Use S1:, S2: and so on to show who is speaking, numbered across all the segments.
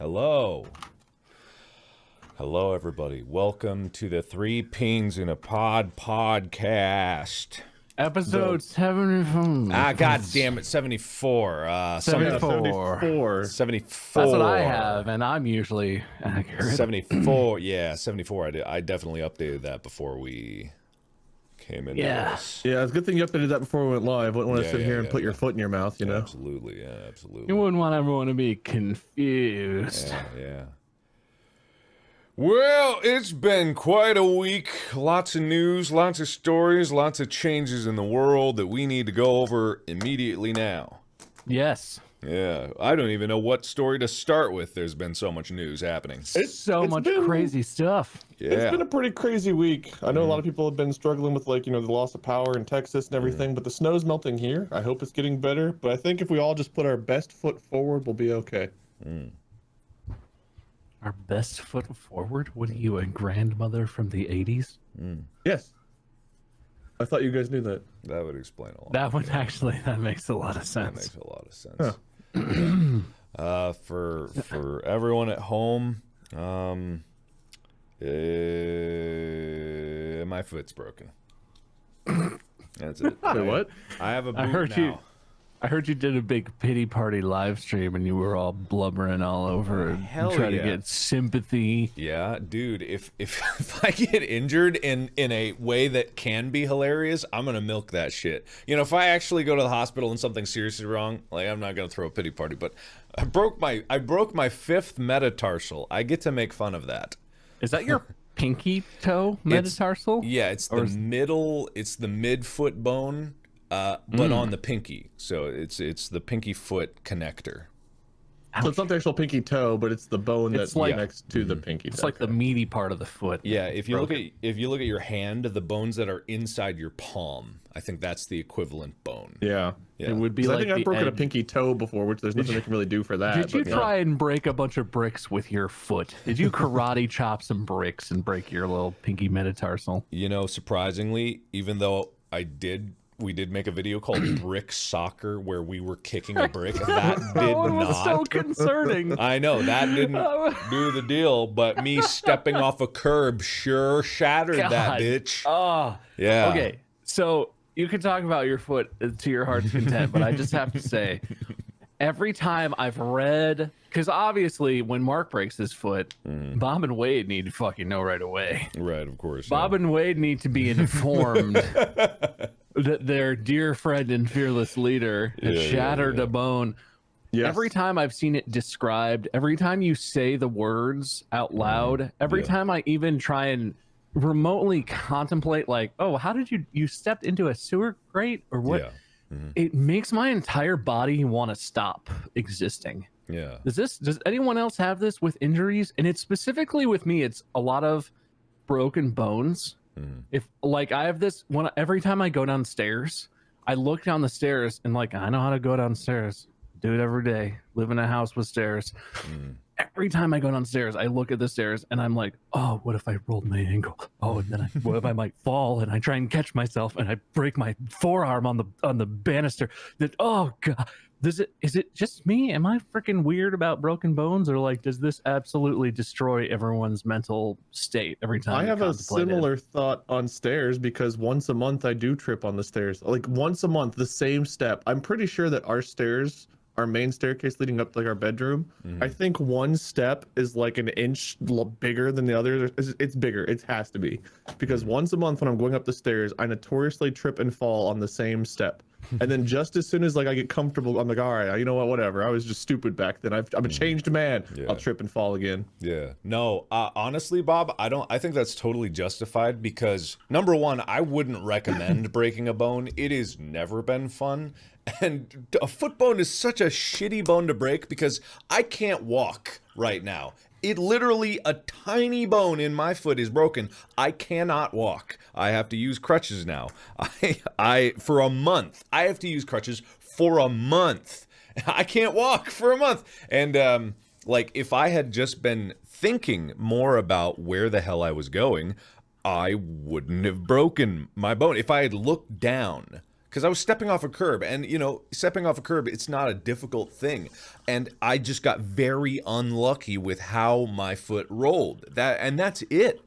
S1: Hello. Hello, everybody. Welcome to the Three Peens in a Pod podcast.
S2: Episode 74.
S1: God damn it, 74.
S2: 74.
S1: 74.
S2: That's what I have, and I'm usually accurate.
S1: 74. Yeah, 74. I definitely updated that before we came into this.
S3: Yeah, it's a good thing you updated that before we went live. Wouldn't want to sit here and put your foot in your mouth, you know?
S1: Absolutely, yeah, absolutely.
S2: You wouldn't want everyone to be confused.
S1: Yeah. Well, it's been quite a week. Lots of news, lots of stories, lots of changes in the world that we need to go over immediately now.
S2: Yes.
S1: Yeah, I don't even know what story to start with. There's been so much news happening.
S2: It's much crazy stuff.
S1: Yeah.
S3: It's been a pretty crazy week. I know a lot of people have been struggling with, like, the loss of power in Texas and everything, but the snow's melting here. I hope it's getting better, but I think if we all just put our best foot forward, we'll be okay.
S2: Our best foot forward? What are you, a grandmother from the 80s?
S3: Yes. I thought you guys knew that.
S1: That would explain a lot.
S2: That makes a lot of sense.
S1: That makes a lot of sense.
S3: Huh.
S1: For everyone at home, my foot's broken. That's it.
S3: Wait, what?
S1: I have a boot
S2: I heard you did a big pity party live stream and you were all blubbering all over and trying to get sympathy.
S1: Yeah, dude, if I get injured in a way that can be hilarious, I'm gonna milk that shit. If I actually go to the hospital and something's seriously wrong, like, I'm not gonna throw a pity party, but I broke my fifth metatarsal. I get to make fun of that.
S2: Is that your pinky toe metatarsal?
S1: It's the midfoot bone. But on the pinky, so it's the pinky foot connector.
S3: So it's not the actual pinky toe, but it's the bone that's next to the pinky toe.
S2: It's like the meaty part of the foot.
S1: Yeah, if you look at your hand, the bones that are inside your palm, I think that's the equivalent bone.
S3: Yeah.
S2: It would be
S3: I
S2: like
S3: think I've broken a pinky toe before, which there's nothing they can really do for that.
S2: Did you try and break a bunch of bricks with your foot? Did you karate chop some bricks and break your little pinky metatarsal?
S1: Surprisingly, even though we did make a video called Brick Soccer where we were kicking a brick. That did not.
S2: Was so concerning.
S1: I know, that didn't do the deal, but me stepping off a curb sure shattered that bitch.
S2: Oh.
S1: Yeah.
S2: Okay, so you can talk about your foot to your heart's content, but I just have to say, every time I've read, because obviously when Mark breaks his foot, Bob and Wade need to fucking know right away.
S1: Right, of course.
S2: Bob and Wade need to be informed that their dear friend and fearless leader has shattered a bone.
S3: Yes.
S2: Every time I've seen it described, every time you say the words out loud, every time I even try and remotely contemplate, like, oh, how did you stepped into a sewer grate or what?
S1: Yeah.
S2: It makes my entire body want to stop existing.
S1: Yeah.
S2: Does anyone else have this with injuries? And it's specifically with me, it's a lot of broken bones. If, like, I have this one, every time I go downstairs, I look down the stairs and, like, I know how to go downstairs, do it every day, live in a house with stairs. Every time I go downstairs, I look at the stairs and I'm like, oh, what if I rolled my ankle? Oh, and then what if I might fall and I try and catch myself and I break my forearm on the banister? That, oh god, is it just me? Am I freaking weird about broken bones, or, like, does this absolutely destroy everyone's mental state every time?
S3: I have a similar thought on stairs, because once a month I do trip on the stairs. Like, once a month, the same step. I'm pretty sure that our stairs, our main staircase leading up to, like, our bedroom, I think one step is like an inch bigger than the other. It's bigger. It has to be, because once a month when I'm going up the stairs, I notoriously trip and fall on the same step. And then just as soon as, like, I get comfortable, I'm like, all right, you know what, whatever. I was just stupid back then. I'm a changed man.
S1: Yeah.
S3: I'll trip and fall again.
S1: Yeah. No, honestly, Bob, I think that's totally justified, because number one, I wouldn't recommend breaking a bone. It has never been fun. And a foot bone is such a shitty bone to break, because I can't walk right now. It literally, a tiny bone in my foot is broken. I cannot walk. I have to use crutches now. I for a month. I have to use crutches for a month. I can't walk for a month. And like, if I had just been thinking more about where the hell I was going, I wouldn't have broken my bone. If I had looked down because I was stepping off a curb, and you know, stepping off a curb, it's not a difficult thing, and I just got very unlucky with how my foot rolled. That's it.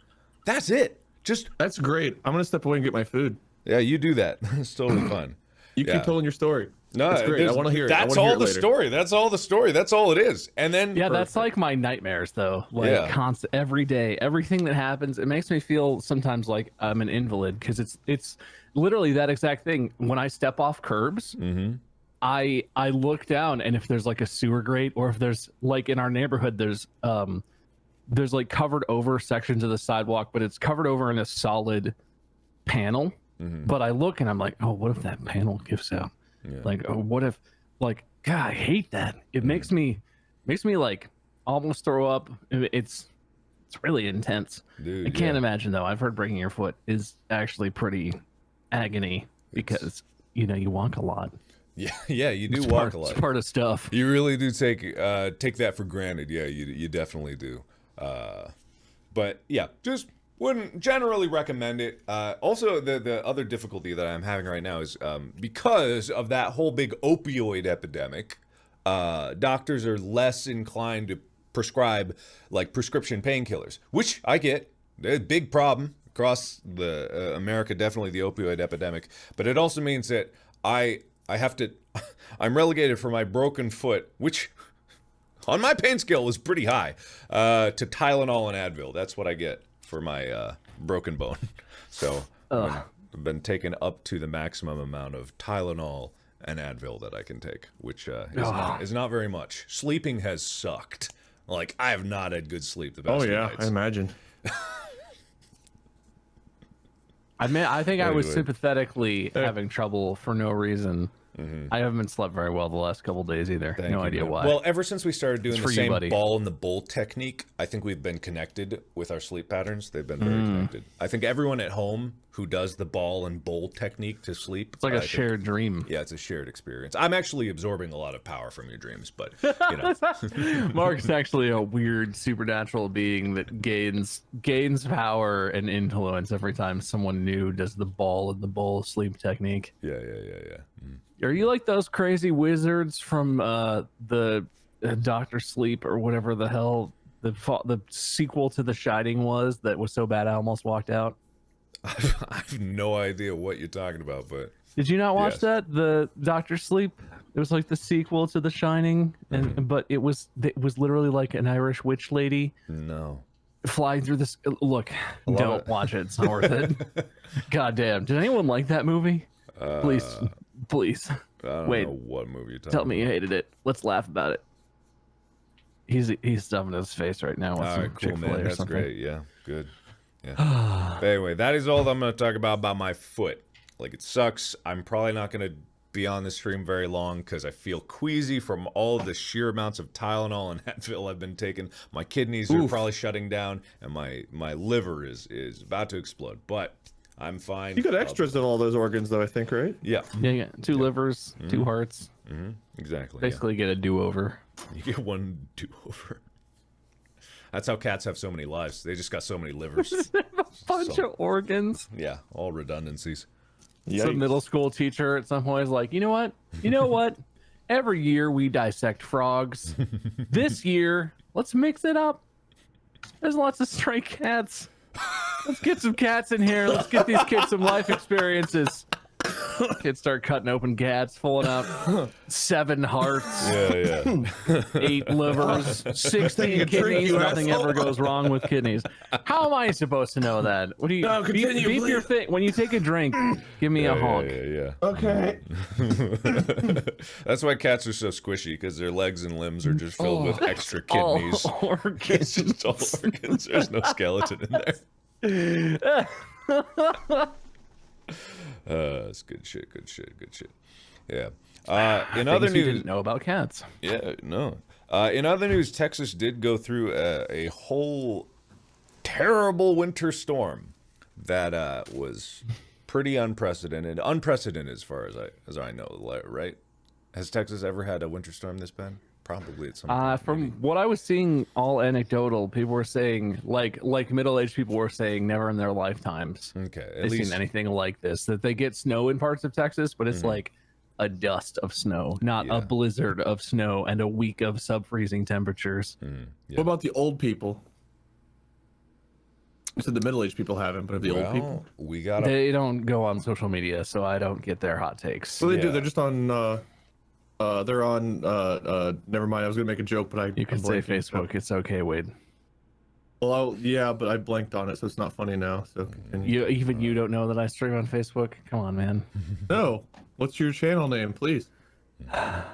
S1: That's it. Just
S3: That's great. I'm gonna step away and get my food.
S1: yeah, you do that. It's totally fine.
S3: You
S1: Yeah.
S3: keep telling your story.
S1: No,
S3: That's great. I want to hear it. I
S1: That's
S3: wanna hear
S1: all
S3: it
S1: the
S3: later.
S1: story. That's all the story. That's all it is. And then
S2: Yeah, that's like my nightmares though. Like
S1: Yeah.
S2: constant every day, everything that happens, it makes me feel sometimes like I'm an invalid because it's literally that exact thing. When I step off curbs, I look down, and if there's like a sewer grate, or if there's like in our neighborhood, there's like covered over sections of the sidewalk, but it's covered over in a solid panel. But I look and I'm like, oh, what if that panel gives out?
S1: Yeah.
S2: Like, oh, what if, like, God, I hate that. It makes me like almost throw up. It's really intense.
S1: Dude,
S2: I can't
S1: yeah.
S2: imagine though. I've heard breaking your foot is actually pretty agony because you know you walk a lot.
S1: Yeah, you do
S2: It's
S1: walk
S2: part,
S1: a lot.
S2: It's part of stuff.
S1: You really do take that for granted. Yeah, you definitely do. But yeah, just wouldn't generally recommend it. Also, the other difficulty that I'm having right now is because of that whole big opioid epidemic, doctors are less inclined to prescribe like prescription painkillers, which I get. They're a big problem across the America, definitely the opioid epidemic. But it also means that I have to, I'm relegated for my broken foot, which on my pain scale was pretty high, to Tylenol and Advil. That's what I get for my broken bone. So I've been taken up to the maximum amount of Tylenol and Advil that I can take, which is not very much. Sleeping has sucked. Like, I have not had good sleep the past few nights.
S3: I imagine.
S2: I think I was
S1: Anyway.
S2: sympathetically having trouble for no reason. I haven't slept very well the last couple days either.
S1: Thank
S2: no
S1: you,
S2: idea
S1: man.
S2: why.
S1: Well, ever since we started doing
S2: It's
S1: the
S2: for you,
S1: same
S2: buddy.
S1: ball in the bowl technique, I think we've been connected with our sleep patterns. They've been very connected. I think everyone at home who does the ball and bowl technique to sleep,
S2: it's like
S1: I
S2: a
S1: think-
S2: shared dream.
S1: Yeah, it's a shared experience. I'm actually absorbing a lot of power from your dreams, but you know,
S2: Mark's actually a weird supernatural being that gains power and influence every time someone new does the ball in the bowl sleep technique.
S1: yeah. Mm.
S2: Are you like those crazy wizards from the Doctor Sleep or whatever the hell the sequel to The Shining was that was so bad I almost walked out?
S1: I have no idea what you're talking about, but
S2: Did you not watch
S1: Yes.
S2: that? The Doctor Sleep? It was like the sequel to The Shining, and but it was literally like an Irish witch lady
S1: no.
S2: flying through this. Look,
S1: love
S2: don't
S1: it.
S2: watch it. It's not worth it. God damn. Did anyone like that movie? Please.
S1: I don't
S2: Wait,
S1: know what movie you're talking
S2: tell me you hated it. Let's laugh about it. He's stuffing his face right now with
S1: All
S2: some
S1: right, cool,
S2: Chick-fil-A
S1: man.
S2: or
S1: That's
S2: something.
S1: great. Yeah, good. Yeah. But anyway, that is all that I'm going to talk about my foot. Like, it sucks. I'm probably not going to be on the stream very long because I feel queasy from all the sheer amounts of Tylenol and Advil I've been taking. My kidneys are probably shutting down, and my liver is about to explode. But I'm fine.
S3: You got extras in all those organs, though, I think, right?
S1: Yeah,
S2: Yeah, 2 livers, 2 hearts.
S1: exactly. Yeah.
S2: Basically, get a do-over.
S1: You get one do-over. That's how cats have so many lives. They just got so many livers.
S2: Bunch
S1: So-
S2: of organs.
S1: Yeah, all redundancies.
S2: Some
S3: Yikes.
S2: middle school teacher at some point is like, you know what? Every year we dissect frogs. This year, let's mix it up. There's lots of stray cats. Let's get some cats in here. Let's get these kids some life experiences. Kids start cutting open cats, pulling out 7 hearts,
S1: Yeah.
S2: 8 livers, 16
S3: a drink,
S2: kidneys.
S3: you
S2: Nothing
S3: asshole.
S2: ever goes wrong with kidneys. How am I supposed to know that? What do you
S3: No, continue,
S2: beep your
S3: please.
S2: thing when you take a drink? Give me a honk.
S1: Yeah.
S3: Okay.
S1: That's why cats are so squishy, because their legs and limbs are just filled with extra kidneys.
S2: All organs.
S1: It's just all organs. There's no skeleton in there. It's good shit. Yeah. In other
S2: Things you
S1: news,
S2: didn't know about cats.
S1: yeah, no. In other news, Texas did go through a whole terrible winter storm that was pretty unprecedented. Unprecedented as far as I know, right? Has Texas ever had a winter storm this bad? Probably at some point.
S2: From
S1: maybe.
S2: what I was seeing, all anecdotal, people were saying, like middle-aged people were saying, never in their lifetimes
S1: Okay, at
S2: they've
S1: least
S2: seen anything like this. That they get snow in parts of Texas, but it's
S1: Mhm.
S2: like a dust of snow, not
S1: Yeah.
S2: a blizzard of snow and a week of sub-freezing temperatures.
S1: Yeah.
S3: What about the old people? You said the middle-aged people haven't, but have the old people?
S1: We gotta.
S2: They don't go on social media, so I don't get their hot takes.
S3: So they do.
S1: Yeah.
S3: They're just on. They're on. Never mind. I was gonna make a joke, but
S2: You can
S3: I'm
S2: say
S3: blanking.
S2: Facebook. It's okay, Wade.
S3: Well, yeah, but I blanked on it, so it's not funny now. So continue.
S2: You don't know that I stream on Facebook? Come on, man.
S3: No. What's your channel name, please?
S2: Well,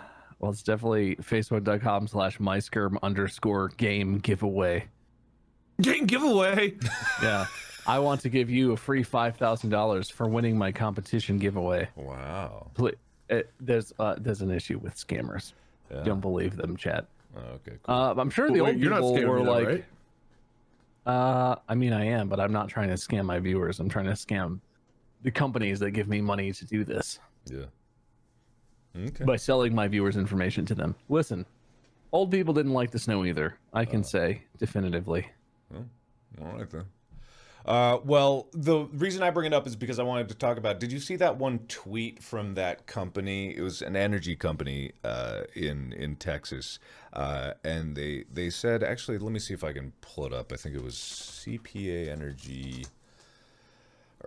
S2: it's definitely facebook.com/myskirm_game giveaway.
S3: Game giveaway.
S2: Yeah. I want to give you a free $5,000 for winning my competition giveaway.
S1: Wow.
S2: There's an issue with scammers.
S1: Yeah.
S2: Don't believe them, chat.
S1: Oh, okay. Cool.
S2: I'm sure
S3: But
S2: the
S3: wait,
S2: old
S3: you're not
S2: people
S3: scamming
S2: were
S3: me though,
S2: like,
S3: right?
S2: I mean, I am, but I'm not trying to scam my viewers. I'm trying to scam the companies that give me money to do this
S1: Yeah. Okay.
S2: by selling my viewers information to them. Listen, old people didn't like the snow either. I can say definitively.
S1: All right then. Well, the reason I bring it up is because I wanted to talk about. Did you see that one tweet from that company? It was an energy company in Texas, and they said, actually, let me see if I can pull it up. I think it was CPA Energy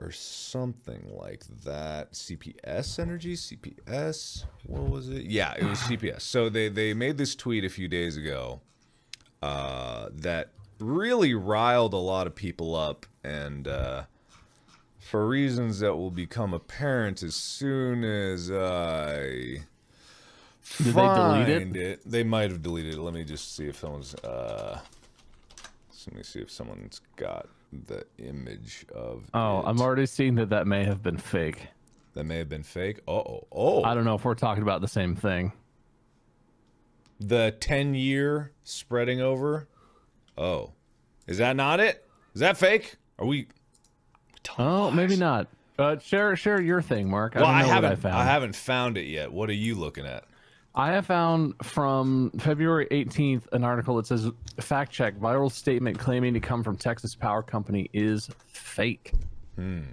S1: or something like that. CPS Energy, CPS. What was it? Yeah, it was CPS. So they made this tweet a few days ago that really riled a lot of people up, and for reasons that will become apparent as soon as I
S2: Did they
S1: find
S2: delete
S1: it. They might have deleted it. Let me just see if someone's let me see if someone's got the image of
S2: Oh,
S1: it.
S2: I'm already seeing that may have been fake.
S1: That may have been fake. Oh.
S2: I don't know if we're talking about the same thing.
S1: The 10-year spreading over. Oh, is that not it? Is that fake? Are we?
S2: Oh, maybe not. Share your thing, Mark.
S1: Well,
S2: I don't know what I
S1: I
S2: found.
S1: haven't found it yet. What are you looking at?
S2: I have found from February 18th an article that says, fact check, viral statement claiming to come from Texas Power Company is fake.
S3: People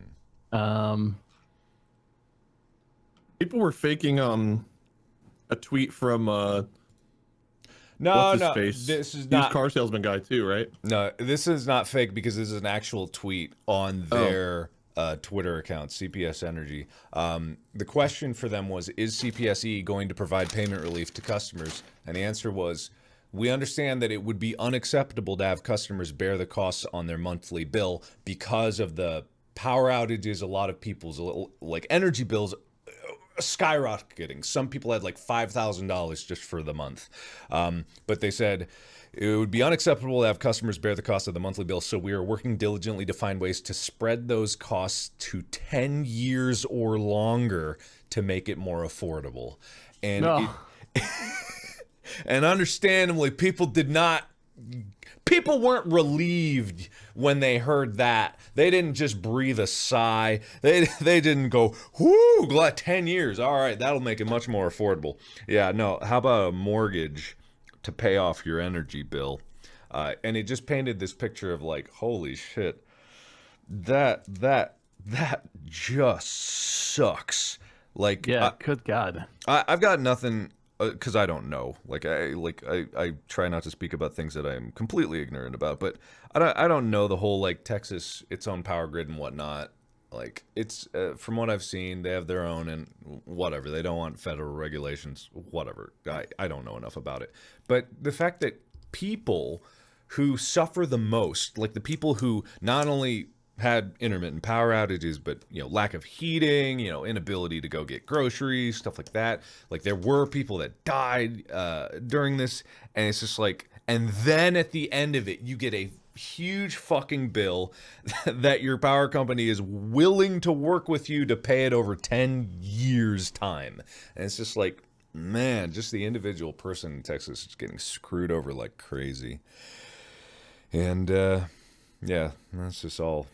S3: were faking a tweet from
S1: No,
S3: what's his
S1: no,
S3: face?
S1: this is
S3: Used
S1: not.
S3: car salesman guy too, right?
S1: No, this is not fake because this is an actual tweet on their Twitter account, CPS Energy. The question for them was, is CPSE going to provide payment relief to customers? And the answer was, we understand that it would be unacceptable to have customers bear the costs on their monthly bill because of the power outages. A lot of people's like energy bills skyrocketing. Some people had like $5,000 just for the month. But they said it would be unacceptable to have customers bear the cost of the monthly bill, so we are working diligently to find ways to spread those costs to 10 years or longer to make it more affordable. And
S2: No.
S1: and understandably, people weren't relieved when they heard that. They didn't just breathe a sigh. They didn't go, whoo, glad 10 years. All right, that'll make it much more affordable. Yeah, no, how about a mortgage to pay off your energy bill? And it just painted this picture of like, holy shit, that just sucks. Like,
S2: Yeah, good God.
S1: I've got nothing because I don't know. I try not to speak about things that I'm completely ignorant about. But I don't know the whole like Texas, its own power grid and whatnot. Like it's from what I've seen, they have their own and whatever. They don't want federal regulations. Whatever. I don't know enough about it. But the fact that people who suffer the most, like the people who not only had intermittent power outages, but lack of heating, inability to go get groceries, stuff like that. Like there were people that died during this, and it's just like, and then at the end of it, you get a huge fucking bill that your power company is willing to work with you to pay it over 10 years time. And it's just like, man, just the individual person in Texas is getting screwed over like crazy. And yeah, that's just all.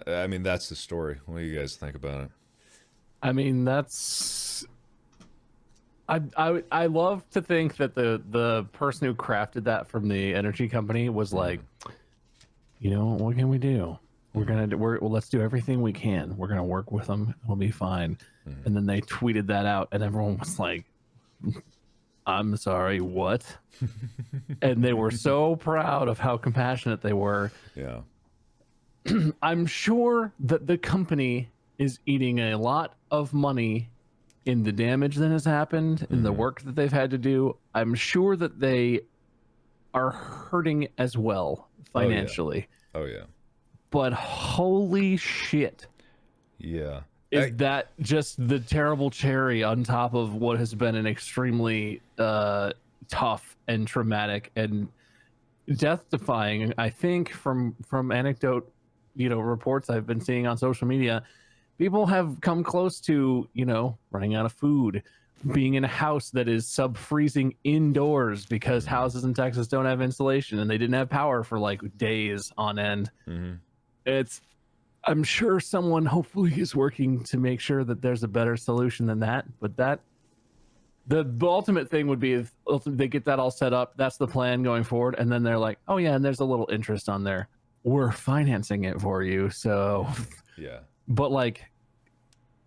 S1: I mean, that's the story. What do you guys think about it?
S2: I mean, that's I love to think that the person who crafted that from the energy company was like, you know, what can we do? Well, let's do everything we can. We're gonna work with them. It'll be fine. And then they tweeted that out, and everyone was like, "I'm sorry, what?" And they were so proud of how compassionate they were.
S1: Yeah.
S2: I'm sure that the company is eating a lot of money in the damage that has happened, in the work that they've had to do. I'm sure that they are hurting as well financially.
S1: Oh yeah.
S2: But holy shit.
S1: Yeah.
S2: Is that just the terrible cherry on top of what has been an extremely tough and traumatic and death-defying, I think, from anecdote, reports I've been seeing on social media, people have come close to, running out of food, being in a house that is sub-freezing indoors because houses in Texas don't have insulation and they didn't have power for like days on end. I'm sure someone hopefully is working to make sure that there's a better solution than that. But the ultimate thing would be if they get that all set up, that's the plan going forward. And then they're like, oh yeah, and there's a little interest on there. We're financing it for you. So
S1: yeah.
S2: But like,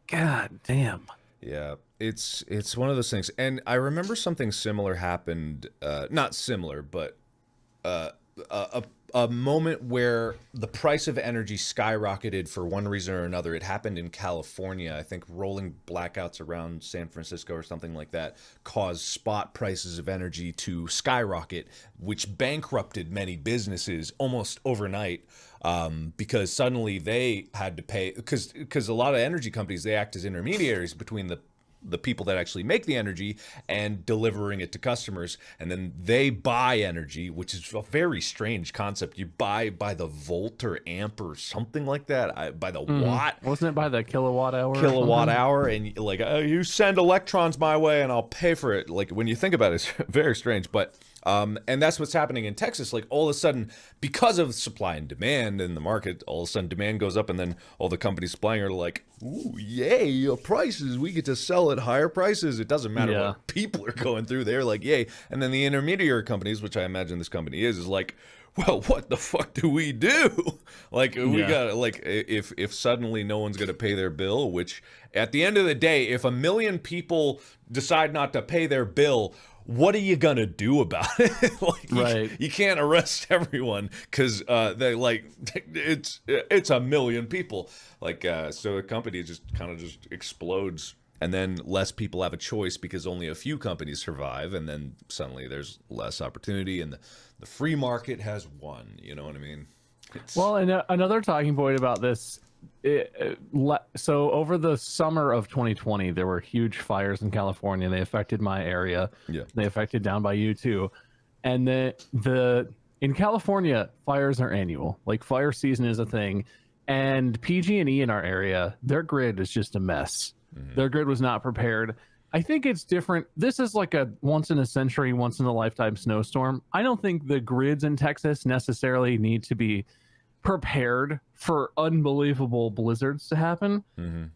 S2: God damn.
S1: Yeah, it's one of those things. And I remember something similar happened, not similar, but a moment where the price of energy skyrocketed for one reason or another. It happened in California. I think rolling blackouts around San Francisco or something like that caused spot prices of energy to skyrocket, which bankrupted many businesses almost overnight, because suddenly they had to pay, because a lot of energy companies, they act as intermediaries between the people that actually make the energy and delivering it to customers, and then they buy energy, which is a very strange concept. You buy by the volt or amp or something like that, by the watt.
S2: Wasn't it by the kilowatt hour?
S1: And like, you send electrons my way and I'll pay for it. Like, when you think about it, it's very strange. But and that's what's happening in Texas. Like, all of a sudden, because of supply and demand in the market, all of a sudden demand goes up, and then all the companies supplying are like, ooh, yay, prices, we get to sell at higher prices. It doesn't matter what people are going through. They're like, yay. And then the intermediary companies, which I imagine this company is like, well, what the fuck do we do? Like, we got, like, if suddenly no one's going to pay their bill, which at the end of the day, if 1 million people decide not to pay their bill, what are you gonna do about it? Like, you can't arrest everyone because they like it's 1 million people. Like, so a company just kind of just explodes, and then less people have a choice because only a few companies survive, and then suddenly there's less opportunity, and the free market has won. You know what I mean?
S2: Well, and another talking point about this. So over the summer of 2020, there were huge fires in California. They affected my area.
S1: Yeah.
S2: They affected down by you too. And in California, fires are annual. Like, fire season is a thing. And PG&E in our area, their grid is just a mess. Their grid was not prepared. I think it's different. This is like a once in a century, once in a lifetime snowstorm. I don't think the grids in Texas necessarily need to be prepared for unbelievable blizzards to happen.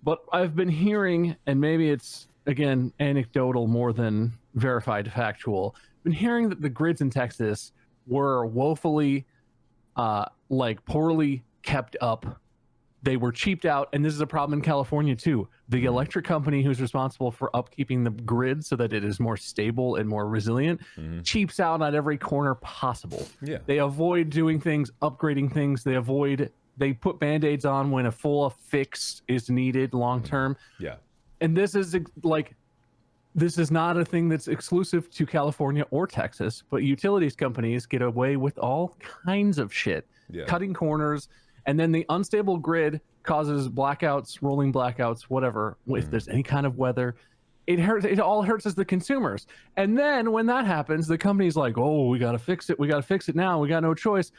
S2: But I've been hearing, and maybe it's again anecdotal more than verified factual, been hearing that the grids in Texas were woefully poorly kept up. They were cheaped out, and this is a problem in California too. The electric company who's responsible for upkeeping the grid so that it is more stable and more resilient cheaps out at every corner possible.
S1: Yeah.
S2: They avoid doing things, upgrading things. They put band-aids on when a full fix is needed long term.
S1: Yeah.
S2: And this is not a thing that's exclusive to California or Texas, but utilities companies get away with all kinds of shit, cutting corners. And then the unstable grid causes blackouts, rolling blackouts, whatever. If there's any kind of weather, it hurts. It all hurts as the consumers. And then when that happens, the company's like, "Oh, we gotta fix it. We gotta fix it now. We got no choice."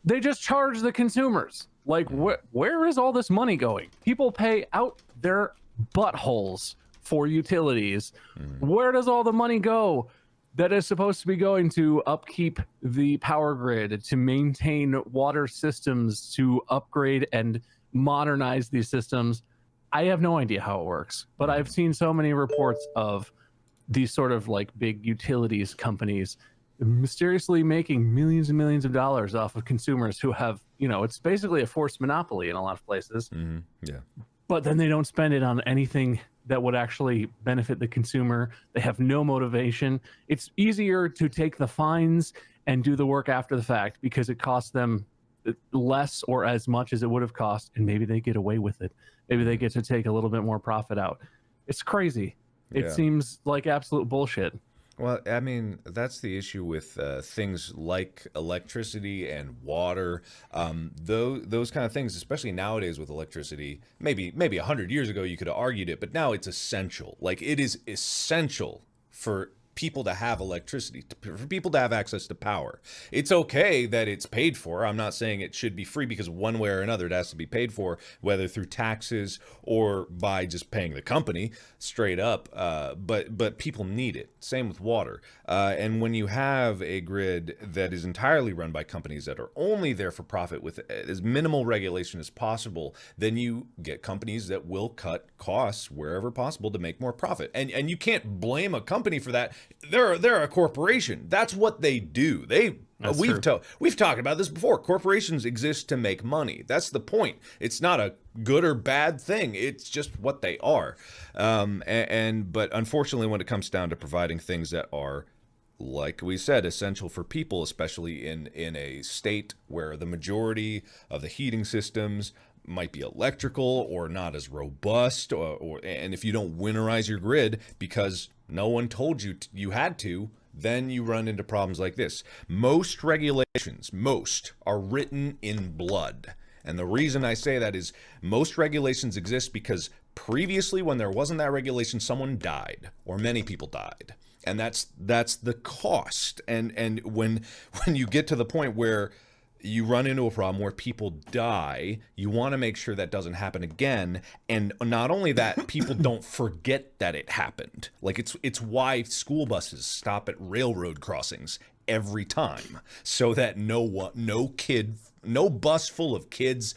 S2: They just charge the consumers. Like, where is all this money going? People pay out their buttholes for utilities. Where does all the money go that is supposed to be going to upkeep the power grid, to maintain water systems, to upgrade and modernize these systems? I have no idea how it works, but I've seen so many reports of these sort of like big utilities companies mysteriously making millions and millions of dollars off of consumers who have, it's basically a forced monopoly in a lot of places.
S1: Yeah.
S2: But then they don't spend it on anything that would actually benefit the consumer. They have no motivation. It's easier to take the fines and do the work after the fact because it costs them less or as much as it would have cost, and maybe they get away with it. Maybe they get to take a little bit more profit out. It's crazy. It seems like absolute bullshit.
S1: Well, I mean, that's the issue with things like electricity and water. Those kind of things, especially nowadays with electricity, maybe 100 years ago you could have argued it, but now it's essential. Like, it is essential for people to have electricity, for people to have access to power. It's okay that it's paid for. I'm not saying it should be free, because one way or another it has to be paid for, whether through taxes or by just paying the company straight up. But people need it. Same with water. And when you have a grid that is entirely run by companies that are only there for profit with as minimal regulation as possible, then you get companies that will cut costs wherever possible to make more profit. And you can't blame a company for that. They're a corporation. That's what they do. We've talked about this before. Corporations exist to make money. That's the point. It's not a good or bad thing. It's just what they are. But unfortunately, when it comes down to providing things that are, like we said, essential for people, especially in a state where the majority of the heating systems might be electrical or not as robust, and if you don't winterize your grid because no one told you you had to, then you run into problems like this. Most regulations, are written in blood. And the reason I say that is most regulations exist because previously, when there wasn't that regulation, someone died or many people died. And that's the cost. And when you get to the point where you run into a problem where people die, you want to make sure that doesn't happen again. And not only that, people don't forget that it happened. Like, it's why school buses stop at railroad crossings every time, so that no bus full of kids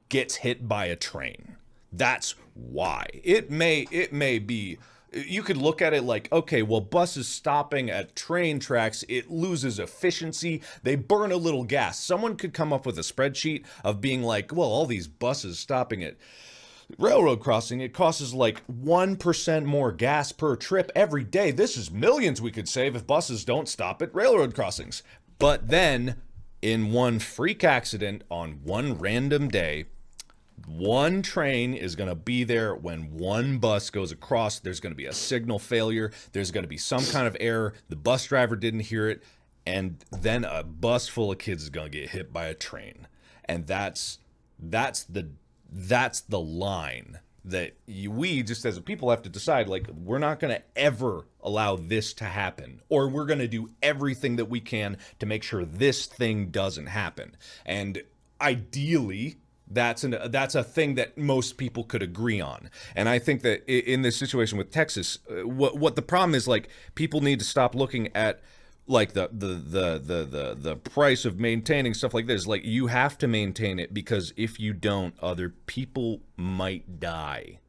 S1: gets hit by a train. That's why. It may be, you could look at it like, okay, well, buses stopping at train tracks, it loses efficiency. They burn a little gas. Someone could come up with a spreadsheet of being like, well, all these buses stopping at railroad crossing, it costs like 1% more gas per trip every day. This is millions we could save if buses don't stop at railroad crossings. But then, in one freak accident on one random day, one train is going to be there when one bus goes across. There's going to be a signal failure. There's going to be some kind of error. The bus driver didn't hear it. And then a bus full of kids is going to get hit by a train. And that's the line that we just as a people have to decide, like, we're not going to ever allow this to happen, or we're going to do everything that we can to make sure this thing doesn't happen. And ideally, that's a thing that most people could agree on. And I think that in this situation with Texas, what the problem is, like, people need to stop looking at like the price of maintaining stuff like this. Like, you have to maintain it, because if you don't, other people might die,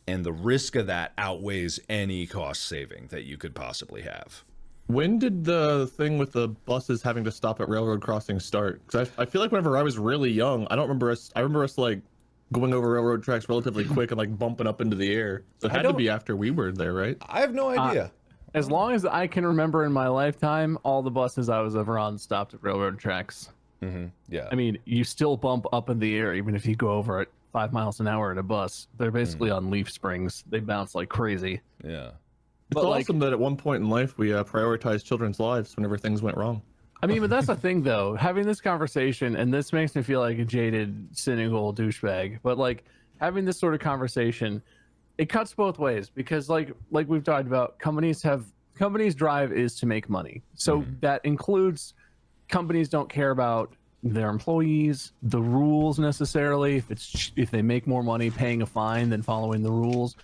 S1: and the risk of that outweighs any cost saving that you could possibly have.
S3: When did the thing with the buses having to stop at railroad crossings start? Because I feel like whenever I was really young, I remember us like going over railroad tracks relatively quick and like bumping up into the air. So it had to be after we were there, right?
S1: I have no idea.
S2: As long as I can remember in my lifetime, all the buses I was ever on stopped at railroad tracks.
S1: Mm-hmm. Yeah.
S2: I mean, you still bump up in the air even if you go over at 5 miles an hour in a bus. They're basically on leaf springs. They bounce like crazy.
S1: Yeah.
S3: It's awesome that at one point in life we prioritized children's lives whenever things went wrong.
S2: I mean, but that's the thing, though. Having this conversation, and this makes me feel like a jaded, cynical douchebag, but like having this sort of conversation, it cuts both ways, because like we've talked about, companies drive is to make money. So that includes companies don't care about their employees, the rules necessarily. If they make more money paying a fine than following the rules,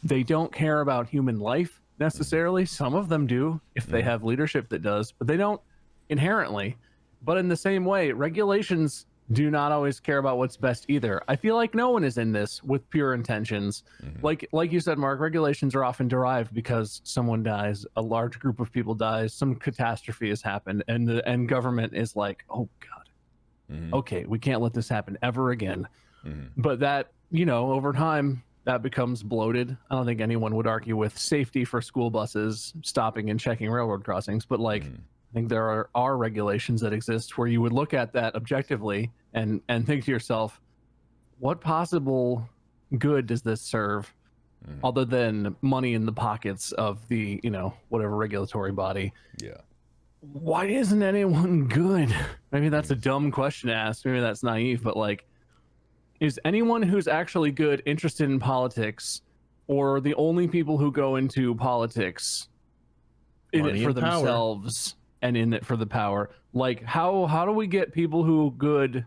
S2: they don't care about human life necessarily. Some of them do if they have leadership that does, but they don't inherently. But in the same way, regulations do not always care about what's best either. I feel like no one is in this with pure intentions. Like you said, Mark, regulations are often derived because someone dies, a large group of people dies, some catastrophe has happened, and government is like, oh God, okay, we can't let this happen ever again. But that, over time, that becomes bloated. I don't think anyone would argue with safety for school buses stopping and checking railroad crossings, but I think there are regulations that exist where you would look at that objectively and think to yourself, what possible good does this serve other than money in the pockets of the, whatever regulatory body?
S1: Yeah.
S2: Why isn't anyone good? Maybe that's a dumb question to ask. Maybe that's naive, but is anyone who's actually good interested in politics, or the only people who go into politics in
S3: Money
S2: it for
S3: and power.
S2: themselves and in it for the power? How do we get people who good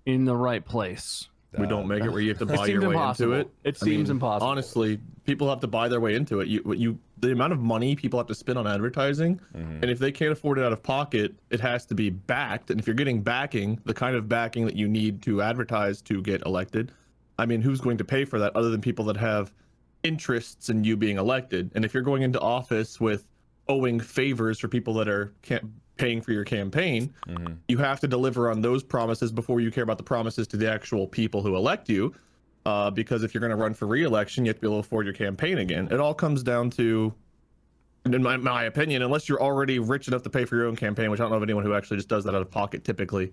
S2: in the right place?
S3: We don't make it where you have to buy
S2: seems
S3: your way
S2: impossible.
S3: into it.
S2: It seems impossible.
S3: Honestly, people have to buy their way into it. The amount of money people have to spend on advertising, and if they can't afford it out of pocket, it has to be backed. And if you're getting backing, the kind of backing that you need to advertise to get elected, I mean, who's going to pay for that other than people that have interests in you being elected? And if you're going into office with owing favors for people that are paying for your campaign, you have to deliver on those promises before you care about the promises to the actual people who elect you. Because if you're going to run for re-election, you have to be able to afford your campaign again. It all comes down to, in my opinion, unless you're already rich enough to pay for your own campaign, which I don't know of anyone who actually just does that out of pocket typically.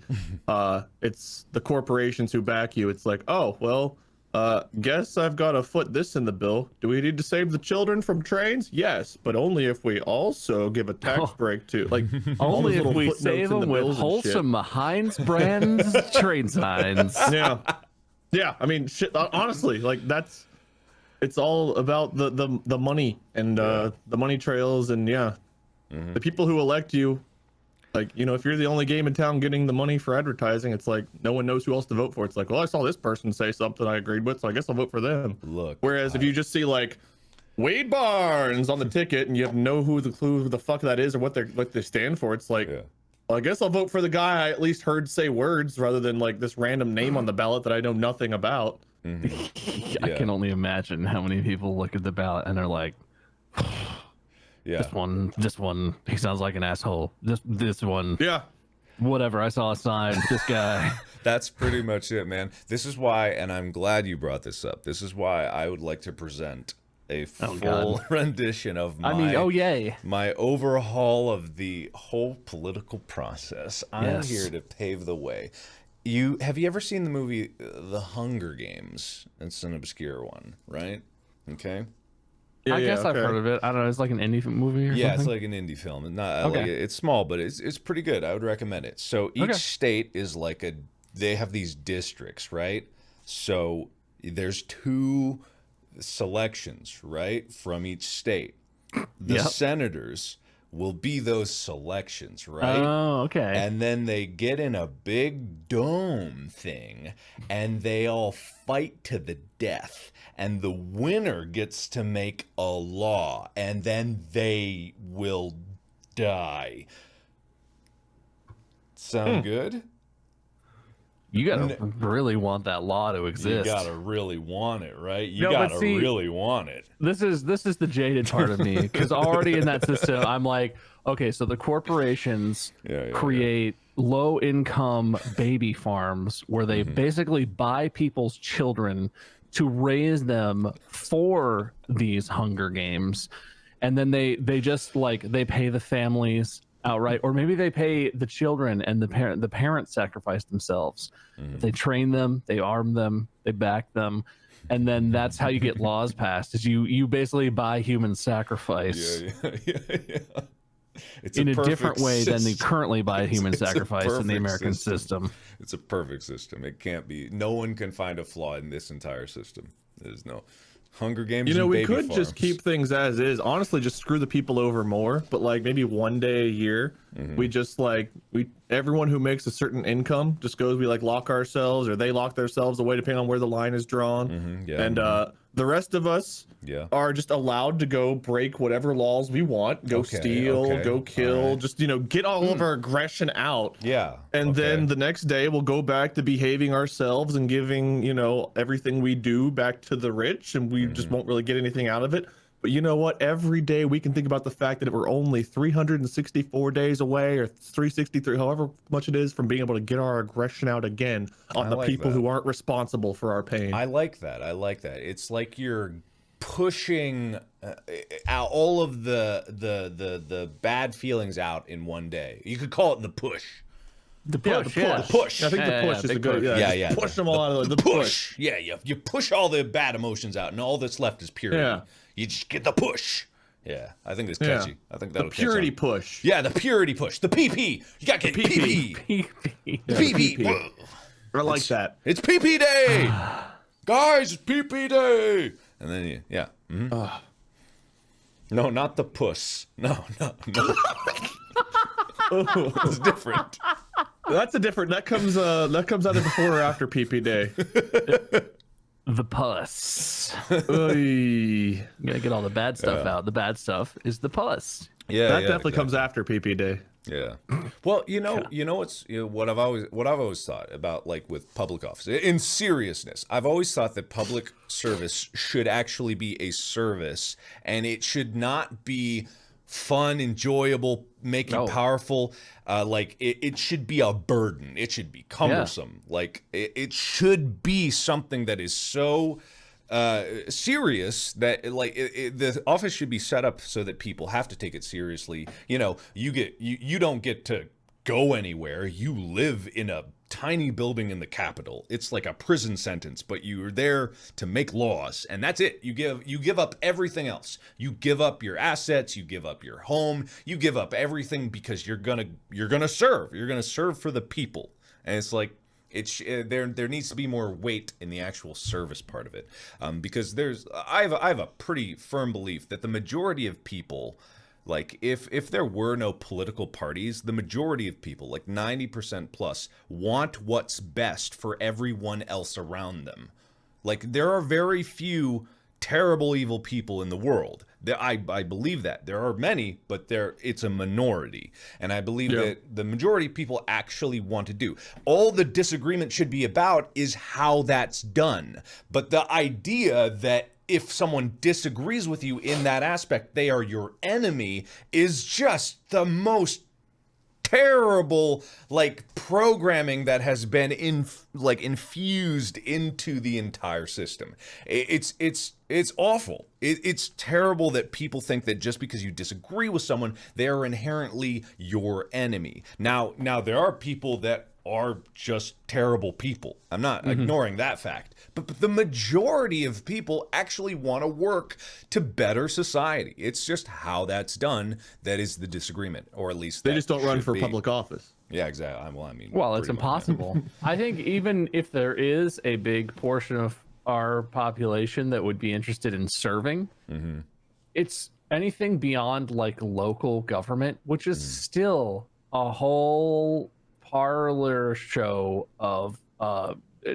S3: It's the corporations who back you. It's like, oh, well, guess I've got to foot this in the bill. Do we need to save the children from trains? Yes, but only if we also give a tax break to,
S2: only if we save them with wholesome Heinz brands train signs.
S3: Yeah, I mean, shit. Honestly, it's all about the money and the money trails, and the people who elect you. If you're the only game in town getting the money for advertising, it's like no one knows who else to vote for. It's like, well, I saw this person say something I agreed with, so I guess I'll vote for them.
S1: Look.
S3: Whereas if you just see Wade Barnes on the ticket and you have no clue who the fuck that is or what they stand for, it's like. Well, I guess I'll vote for the guy I at least heard say words rather than this random name on the ballot that I know nothing about.
S2: I can only imagine how many people look at the ballot and are like, this one, he sounds like an asshole. This one, whatever. I saw a sign. This guy.
S1: That's pretty much it, man. This is why, and I'm glad you brought this up. This is why I would like to present a full rendition of my overhaul of the whole political process. I'm here to pave the way. Have you ever seen the movie The Hunger Games? It's an obscure one, right? Okay.
S2: I guess I've heard of it. I don't know. It's like an indie movie or something?
S1: It's like an indie film. Not it's small, but it's pretty good. I would recommend it. So each state is they have these districts, right? So there's 2 selections, right, from each state. The senators will be those selections, right?
S2: Oh, okay.
S1: And then they get in a big dome thing and they all fight to the death, and the winner gets to make a law, and then they will die. Sound good?
S2: You gotta really want that law to exist.
S1: You gotta really want it, right? You gotta really want it.
S2: This is the jaded part of me, because already in that system, I'm like, okay, so the corporations create low-income baby farms where they basically buy people's children to raise them for these Hunger Games, and then they just they pay the families outright, or maybe they pay the children and the parents sacrifice themselves. They train them, they arm them, they back them, and then that's how you get laws passed. Is you basically buy human sacrifice
S1: It's
S2: in a different way than they currently buy human sacrifice in the American system.
S1: It's a perfect system. It can't be. No one can find a flaw in this entire system. There's no Hunger Games.
S3: We could just keep things as is. Honestly, just screw the people over more. But maybe one day a year, we just everyone who makes a certain income just goes. We lock ourselves, or they lock themselves away, depending on where the line is drawn. The rest of us are just allowed to go break whatever laws we want, go steal, go kill, just, you know, get all of our aggression out.
S1: Yeah.
S3: And then the next day we'll go back to behaving ourselves and giving, you know, everything we do back to the rich, and we just won't really get anything out of it. But you know what? Every day we can think about the fact that we're only 364 days away, or 363, however much it is, from being able to get our aggression out again on the people who aren't responsible for our pain.
S1: I like that. I like that. It's like you're pushing out all of the bad feelings out in one day. You could call it the push.
S2: The push, yeah.
S1: The push.
S3: I think the push is a good.
S1: Yeah.
S3: Push them all out of the push.
S1: Yeah, you push all the bad emotions out, and all that's left is purity.
S3: Yeah.
S1: You just get the push. Yeah, I think it's catchy.
S3: Yeah.
S1: I think that'll
S3: the purity
S1: catch on.
S3: push.
S1: Yeah, the purity push. The PP. You gotta get PP.
S2: PP.
S1: The PP.
S3: I like that.
S1: It's PP day, guys. It's PP day. And then no, not the puss. No. It's different.
S3: That's a different. That comes either before or after PP day.
S2: The puss.
S3: Oy.
S2: You gotta get all the bad stuff out. The bad stuff is the puss.
S1: Yeah,
S3: That definitely comes after PP day.
S1: Yeah. Well, what I've always thought about, like, with public office, in seriousness, I've always thought that public service should actually be a service, and it should not be fun, enjoyable, make you powerful. Like it should be a burden. It should be cumbersome. Yeah. Like it should be something that is so serious that the office should be set up so that people have to take it seriously. You know, you don't get to go anywhere. You live in a tiny building in the Capitol. It's like a prison sentence, but you're there to make laws, and that's it. You give up everything else. You give up your assets. You give up your home. You give up everything because you're gonna serve. You're gonna serve for the people, and it's like there needs to be more weight in the actual service part of it, because I have a pretty firm belief that the majority of people. Like, if there were no political parties, the majority of people, like 90% plus, want what's best for everyone else around them. Like, there are very few terrible, evil people in the world. I believe that. There are many, but it's a minority. And I believe that the majority of people actually want to do. All the disagreement should be about is how that's done. But the idea that if someone disagrees with you in that aspect, they are your enemy, is just the most terrible, like, programming that has been infused into the entire system. It's awful. It's terrible that people think that just because you disagree with someone, they are inherently your enemy. Now there are people that are just terrible people. I'm not ignoring that fact. But the majority of people actually want to work to better society. It's just how that's done that is the disagreement, or at least
S3: they just don't run for public office.
S1: Yeah, exactly.
S2: Well, it's impossible. I think even if there is a big portion of our population that would be interested in serving, it's anything beyond like local government, which is still a whole parlor show of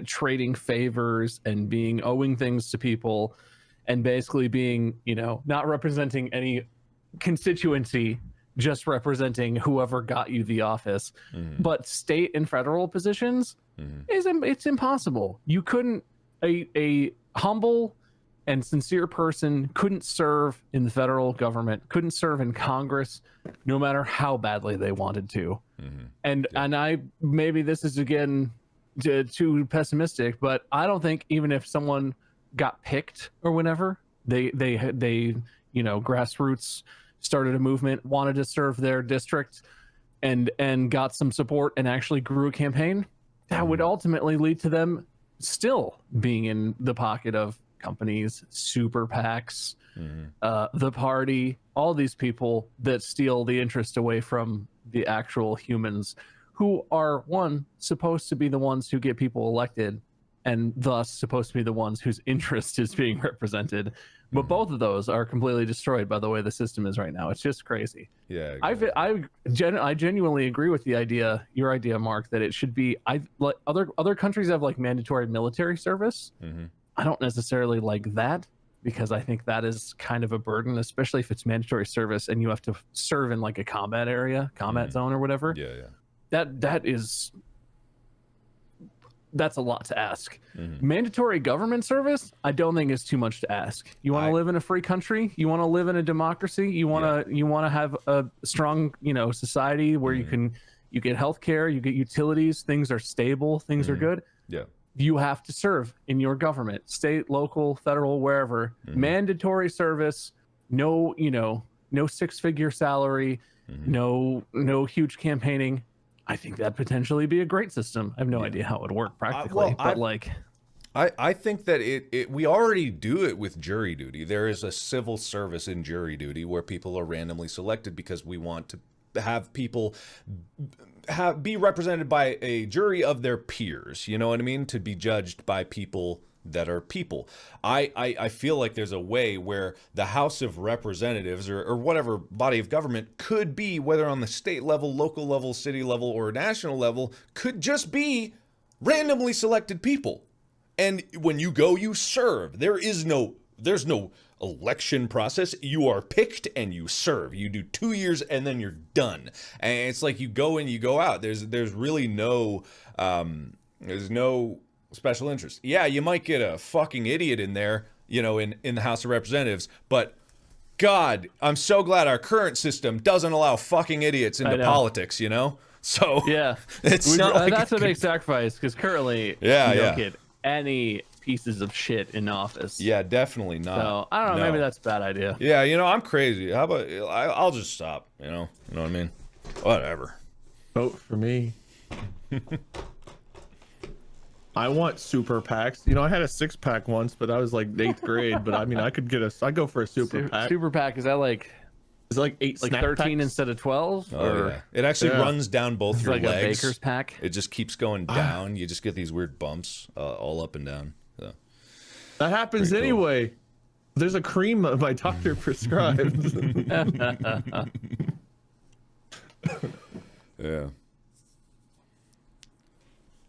S2: trading favors and owing things to people, and basically being, not representing any constituency, just representing whoever got you the office. But state and federal positions it's impossible. You couldn't a humble and sincere person couldn't serve in the federal government, couldn't serve in Congress, no matter how badly they wanted to. And I, maybe this is again too pessimistic, but I don't think even if someone got picked or whenever they grassroots started a movement, wanted to serve their district, and got some support and actually grew a campaign, that would ultimately lead to them still being in the pocket of companies, super PACs, the party, all these people that steal the interest away from the actual humans, who are supposed to be the ones who get people elected, and thus supposed to be the ones whose interest is being represented. But both of those are completely destroyed by the way the system is right now. It's just crazy. Yeah, exactly. I genuinely agree with your idea, Mark, that it should be. Other countries have like mandatory military service. I don't necessarily like that, because I think that is kind of a burden, especially if it's mandatory service and you have to serve in like a combat area, combat zone or whatever.
S1: Yeah.
S2: That's a lot to ask. Mandatory government service, I don't think is too much to ask. You want to live in a free country, you want to live in a democracy, you want to have a strong, society where you get healthcare, you get utilities, things are stable, things are good.
S1: Yeah.
S2: You have to serve in your government, state, local, federal, wherever. Mandatory service, no six-figure salary, no huge campaigning. I think that'd potentially be a great system. I have no idea how it would work practically,
S1: I think that we already do it with jury duty. There is a civil service in jury duty where people are randomly selected because we want to have people be represented by a jury of their peers. You know what I mean? To be judged by people that are people. I feel like there's a way where the House of Representatives or whatever body of government could be, whether on the state level, local level, city level, or national level, could just be randomly selected people. And when you go, you serve. There's no election process. You are picked and you serve. You do 2 years and then you're done. And it's like you go in, you go out. There's really no special interest. Yeah, you might get a fucking idiot in there, in the House of Representatives, but God, I'm so glad our current system doesn't allow fucking idiots into politics, So
S2: yeah,
S1: it's not like
S2: that's a big sacrifice, because currently you don't get any pieces of shit in office.
S1: Yeah, definitely not.
S2: So I don't know, maybe that's a bad idea.
S1: Yeah, I'm crazy. How about I'll just stop, you know what I mean? Whatever.
S3: Vote for me. I want super packs. I had a 6-pack once, but I was like 8th grade. But I mean, I go for a super pack.
S2: Super pack, is that like?
S3: Is it like 8
S2: like 13
S3: packs?
S2: Instead of 12?
S1: Oh, yeah. It actually runs down both your
S2: like
S1: legs.
S2: A baker's pack.
S1: It just keeps going down. You just get these weird bumps all up and down. So.
S3: That happens anyway. There's a cream that my doctor prescribed.
S1: Yeah.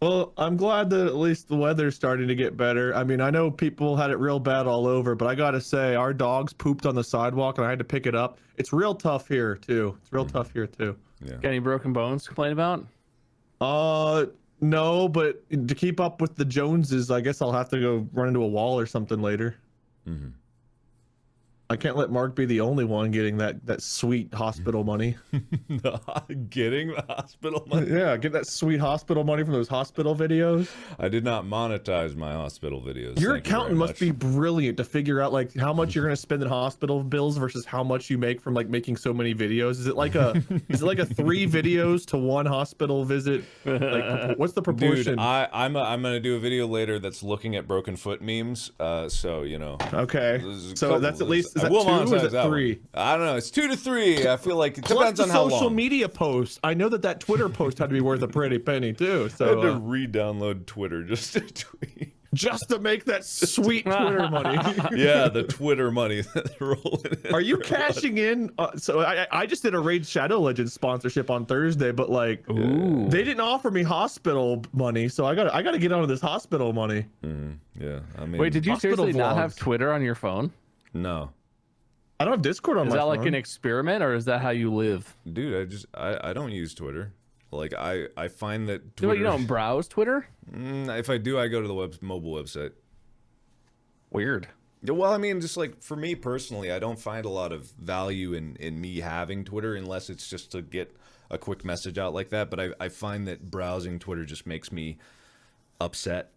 S3: Well, I'm glad that at least the weather's starting to get better. I mean, I know people had it real bad all over, but I gotta say, our dogs pooped on the sidewalk and I had to pick it up. It's real tough here too.
S1: Yeah.
S2: Got any broken bones to complain about?
S3: No, but to keep up with the Joneses, I guess I'll have to go run into a wall or something later. I can't let Mark be the only one getting that sweet hospital money.
S1: Getting the hospital money?
S3: Yeah, get that sweet hospital money from those hospital videos.
S1: I did not monetize my hospital videos.
S3: Your accountant must be brilliant to figure out like how much you're going to spend in hospital bills versus how much you make from like making so many videos. Is it like a 3 videos to 1 hospital visit? Like, what's the proportion?
S1: Dude, I'm gonna do a video later that's looking at broken foot memes. So
S3: Okay. So that's at least. Is that 2 or is that 3?
S1: I don't know. It's 2 to 3. I feel like it depends
S3: Plus
S1: on how long.
S3: social media post. I know that Twitter post had to be worth a pretty penny too. So
S1: I had to re-download Twitter just to tweet.
S3: Just to make that sweet Twitter money.
S1: Yeah, the Twitter money that's rolling in.
S3: Are you cashing in? So I just did a Raid Shadow Legends sponsorship on Thursday, but like they didn't offer me hospital money, so I got to get onto this hospital money.
S1: Yeah, I mean.
S2: Wait, did you
S3: hospital
S2: seriously not
S3: vlogs.
S2: have Twitter on your phone?
S1: No,
S3: I don't have Discord on
S2: Is
S3: my
S2: that
S3: phone.
S2: like an experiment, or is that how you live?
S1: dude, I don't use Twitter. Like I find that Twitter.
S2: Well, you don't browse Twitter?
S1: If I do, I go to the mobile website.
S2: Weird.
S1: Well, I mean, just like for me personally, I don't find a lot of value in me having Twitter unless it's just to get a quick message out like that. But I find that browsing Twitter just makes me upset,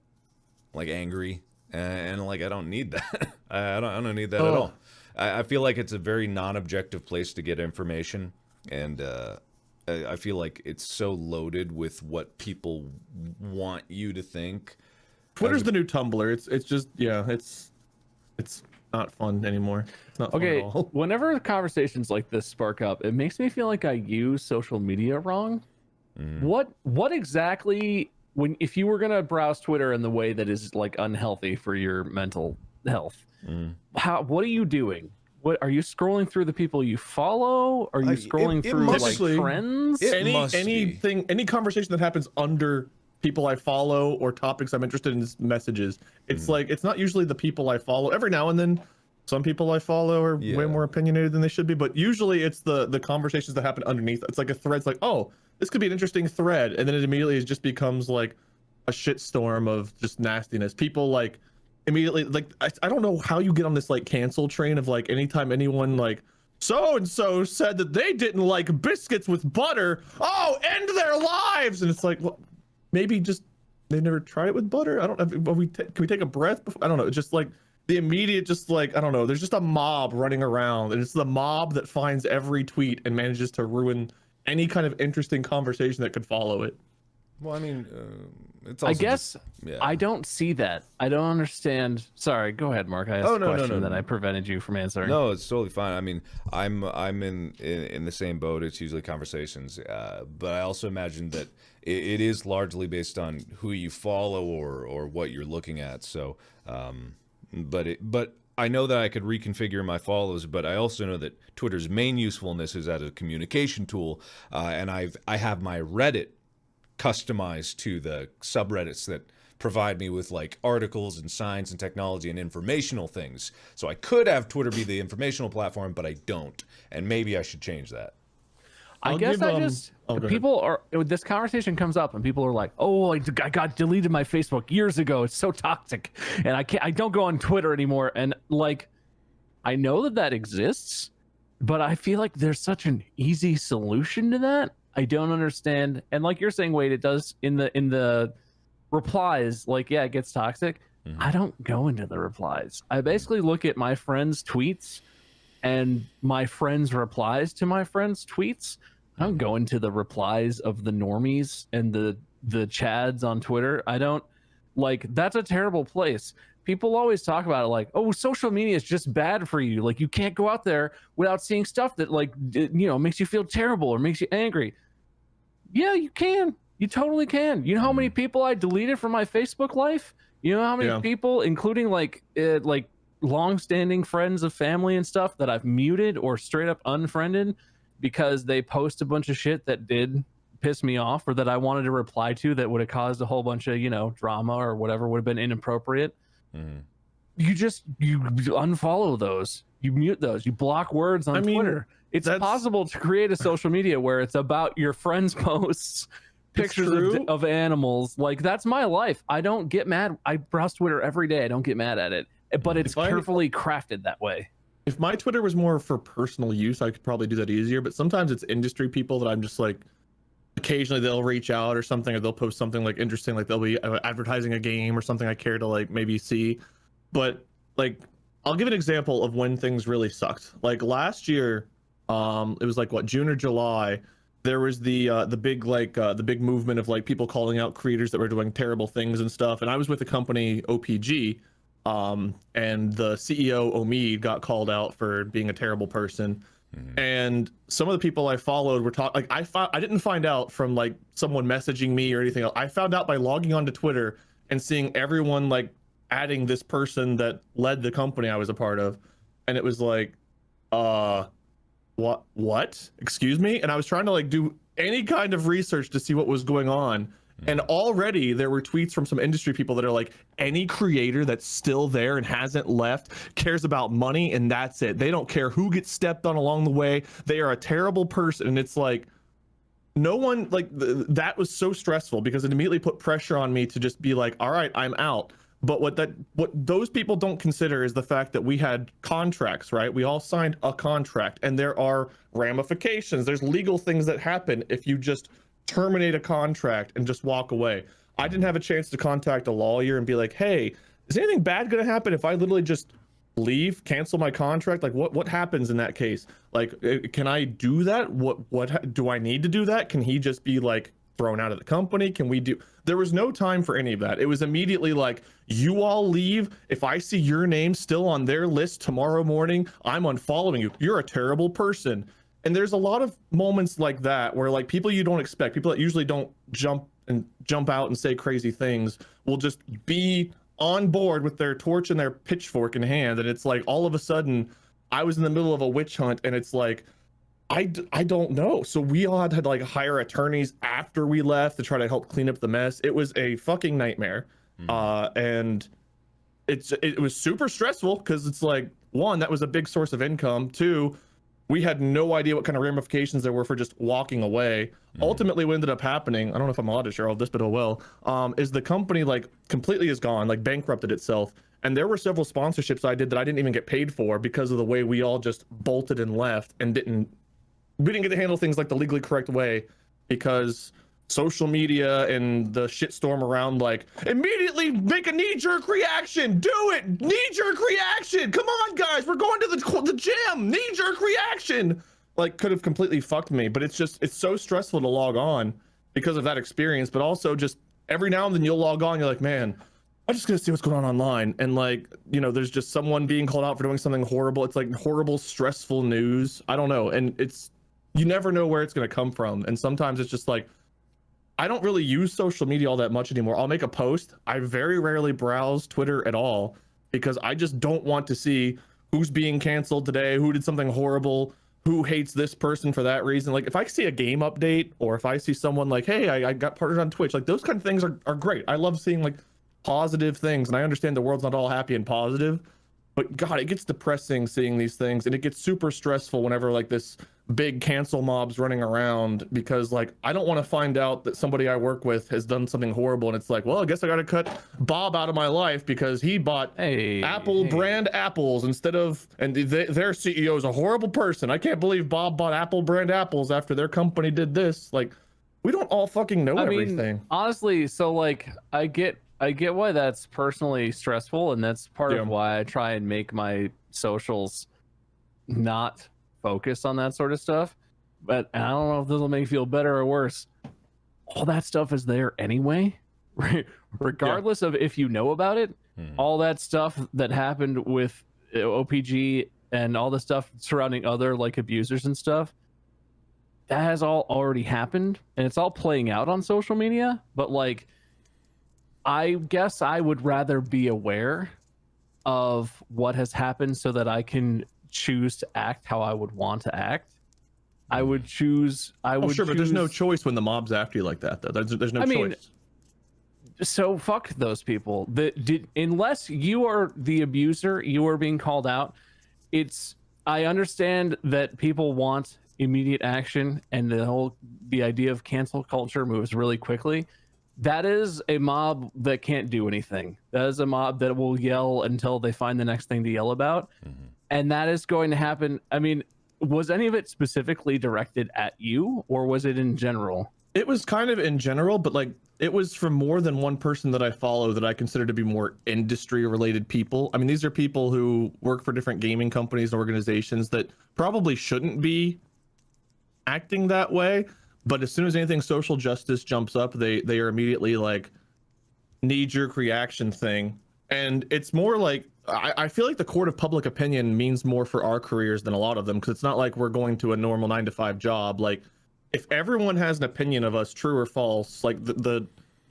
S1: like angry, and like I don't need that. I don't need that at all. I feel like it's a very non-objective place to get information, and I feel like it's so loaded with what people want you to think.
S3: Twitter's the new Tumblr. It's just it's not fun anymore. It's not fun
S2: Okay,
S3: at all.
S2: whenever conversations like this spark up, it makes me feel like I use social media wrong. What exactly, if you were gonna browse Twitter in the way that is like unhealthy for your mental health, what are you doing? What are you scrolling through the people you follow? Are you scrolling through like
S3: Typically,
S2: trends?
S1: It must be.
S3: Any conversation that happens under people I follow or topics I'm interested in messages. It's like, it's not usually the people I follow. Every now and then some people I follow are way more opinionated than they should be, but usually it's the conversations that happen underneath. It's like a thread's like, oh, this could be an interesting thread, and then it immediately just becomes like a shitstorm of just nastiness. People like immediately like, I don't know how you get on this like cancel train of like anytime anyone like so and so said that they didn't like biscuits with butter, oh, end their lives. And it's like, well, maybe just they've never tried it with butter. I don't know. Can we take a breath before? I don't know. It's just like the immediate, just like, I don't know, there's just a mob running around, and it's the mob that finds every tweet and manages to ruin any kind of interesting conversation that could follow it.
S1: Well, I mean, it's also
S2: I guess I don't see that. I don't understand. Sorry, go ahead, Mark. I asked a question that I prevented you from answering.
S1: No, it's totally fine. I mean, I'm in the same boat. It's usually conversations, but I also imagine that it is largely based on who you follow or what you're looking at. So, but I know that I could reconfigure my follows, but I also know that Twitter's main usefulness is as a communication tool, and I have my Reddit customized to the subreddits that provide me with like articles and science and technology and informational things. So I could have Twitter be the informational platform, but I don't, and maybe I should change that.
S2: I guess people are, this conversation comes up and people are like, oh, I got deleted my Facebook years ago. It's so toxic. And I don't go on Twitter anymore. And like, I know that exists, but I feel like there's such an easy solution to that. I don't understand. And like you're saying, Wade, it does in the replies, like, yeah, it gets toxic. I don't go into the replies. I basically look at my friends' tweets and my friends' replies to my friends' tweets. I don't go into the replies of the normies and the chads on Twitter. I don't, like, that's a terrible place. People always talk about it like, oh, social media is just bad for you. Like, you can't go out there without seeing stuff that, like, you know, makes you feel terrible or makes you angry. Yeah, you can. You totally can. You know how many people I deleted from my Facebook life? You know how many people, including like long-standing friends of family and stuff, that I've muted or straight up unfriended because they post a bunch of shit that did piss me off or that I wanted to reply to that would have caused a whole bunch of, you know, drama or whatever would have been inappropriate. You unfollow those, you mute those, you block words on Twitter. It's possible to create a social media where it's about your friends' posts, pictures of animals. Like, that's my life. I don't get mad. I browse Twitter every day. I don't get mad at it, but it's carefully crafted that way.
S3: If my Twitter was more for personal use, I could probably do that easier, but sometimes it's industry people that I'm just like, occasionally they'll reach out or something, or they'll post something like interesting, like they'll be advertising a game or something I care to like maybe see. But like, I'll give an example of when things really sucked. Like last year, it was like what, June or July, there was the big like the big movement of like people calling out creators that were doing terrible things and stuff. And I was with the company OPG, and the CEO Omid got called out for being a terrible person. And some of the people I followed were talking, like I didn't find out from like someone messaging me or anything else. I found out by logging onto Twitter and seeing everyone like adding this person that led the company I was a part of. And it was like, what? Excuse me? And I was trying to like do any kind of research to see what was going on. And already there were tweets from some industry people that are like, any creator that's still there and hasn't left cares about money, and that's it. They don't care who gets stepped on along the way. They are a terrible person. And it's like, no one, like, that was so stressful because it immediately put pressure on me to just be like, all right, I'm out. But what those people don't consider is the fact that we had contracts, right? We all signed a contract, and there are ramifications. There's legal things that happen if you just terminate a contract and just walk away. I didn't have a chance to contact a lawyer and be like, hey, is anything bad going to happen if I literally just leave, cancel my contract? Like, what happens in that case? Like, can I do that? What do I need to do that? Can he just be like thrown out of the company? Can we do? There was no time for any of that. It was immediately like, you all leave. If I see your name still on their list tomorrow morning, I'm unfollowing you. You're a terrible person. And there's a lot of moments like that where like people you don't expect, people that usually don't jump out and say crazy things, will just be on board with their torch and their pitchfork in hand. And it's like, all of a sudden I was in the middle of a witch hunt, and it's like, I don't know. So we all had to like hire attorneys after we left to try to help clean up the mess. It was a fucking nightmare. And it was super stressful because it's like, one, that was a big source of income. Two, we had no idea what kind of ramifications there were for just walking away. Ultimately, what ended up happening, I don't know if I'm allowed to share all this, but oh well, is the company like completely is gone, like bankrupted itself. And there were several sponsorships I did that I didn't even get paid for because of the way we all just bolted and left and we didn't get to handle things like the legally correct way, because social media and the shitstorm around like immediately make a knee-jerk reaction, do it, knee-jerk reaction, come on guys, we're going to the gym, knee-jerk reaction, like could have completely fucked me. But it's so stressful to log on because of that experience. But also just every now and then you'll log on, you're like, man, I'm just gonna see what's going on online, and like, you know, there's just someone being called out for doing something horrible. It's like horrible, stressful news. I don't know, and you never know where it's gonna come from. And sometimes it's just like, I don't really use social media all that much anymore. I'll make a post. I very rarely browse Twitter at all because I just don't want to see who's being canceled today, who did something horrible, who hates this person for that reason. Like if I see a game update, or if I see someone like, hey, I got partnered on Twitch, like those kind of things are great. I love seeing like positive things, and I understand the world's not all happy and positive, but God, it gets depressing seeing these things, and it gets super stressful whenever like this big cancel mob's running around, because like I don't want to find out that somebody I work with has done something horrible, and it's like, well, I guess I got to cut Bob out of my life because he bought Apple brand apples instead of, and their CEO is a horrible person. I can't believe Bob bought Apple brand apples after their company did this. Like, we don't all fucking know everything.
S2: Honestly, so like I get why that's personally stressful, and that's part of why I try and make my socials not focus on that sort of stuff. But I don't know if this will make you feel better or worse. All that stuff is there anyway, right? Regardless of if you know about it. All that stuff that happened with OPG and all the stuff surrounding other like abusers and stuff, that has all already happened, and it's all playing out on social media. But like, I guess I would rather be aware of what has happened so that I can choose to act how I would want to act. I would choose.
S3: But there's no choice when the mob's after you like that, though. There's no choice.
S2: So fuck those people. Unless you are the abuser, you are being called out. I understand that people want immediate action, and the idea of cancel culture moves really quickly. That is a mob that can't do anything. That is a mob that will yell until they find the next thing to yell about. And that is going to happen. I mean, was any of it specifically directed at you, or was it in general?
S3: It was kind of in general, but like it was from more than one person that I follow that I consider to be more industry related people. I mean, these are people who work for different gaming companies and organizations that probably shouldn't be acting that way. But as soon as anything social justice jumps up, they are immediately like knee-jerk reaction thing. And it's more like, I feel like the court of public opinion means more for our careers than a lot of them, because it's not like we're going to a normal 9-to-5 job. Like, if everyone has an opinion of us, true or false, like the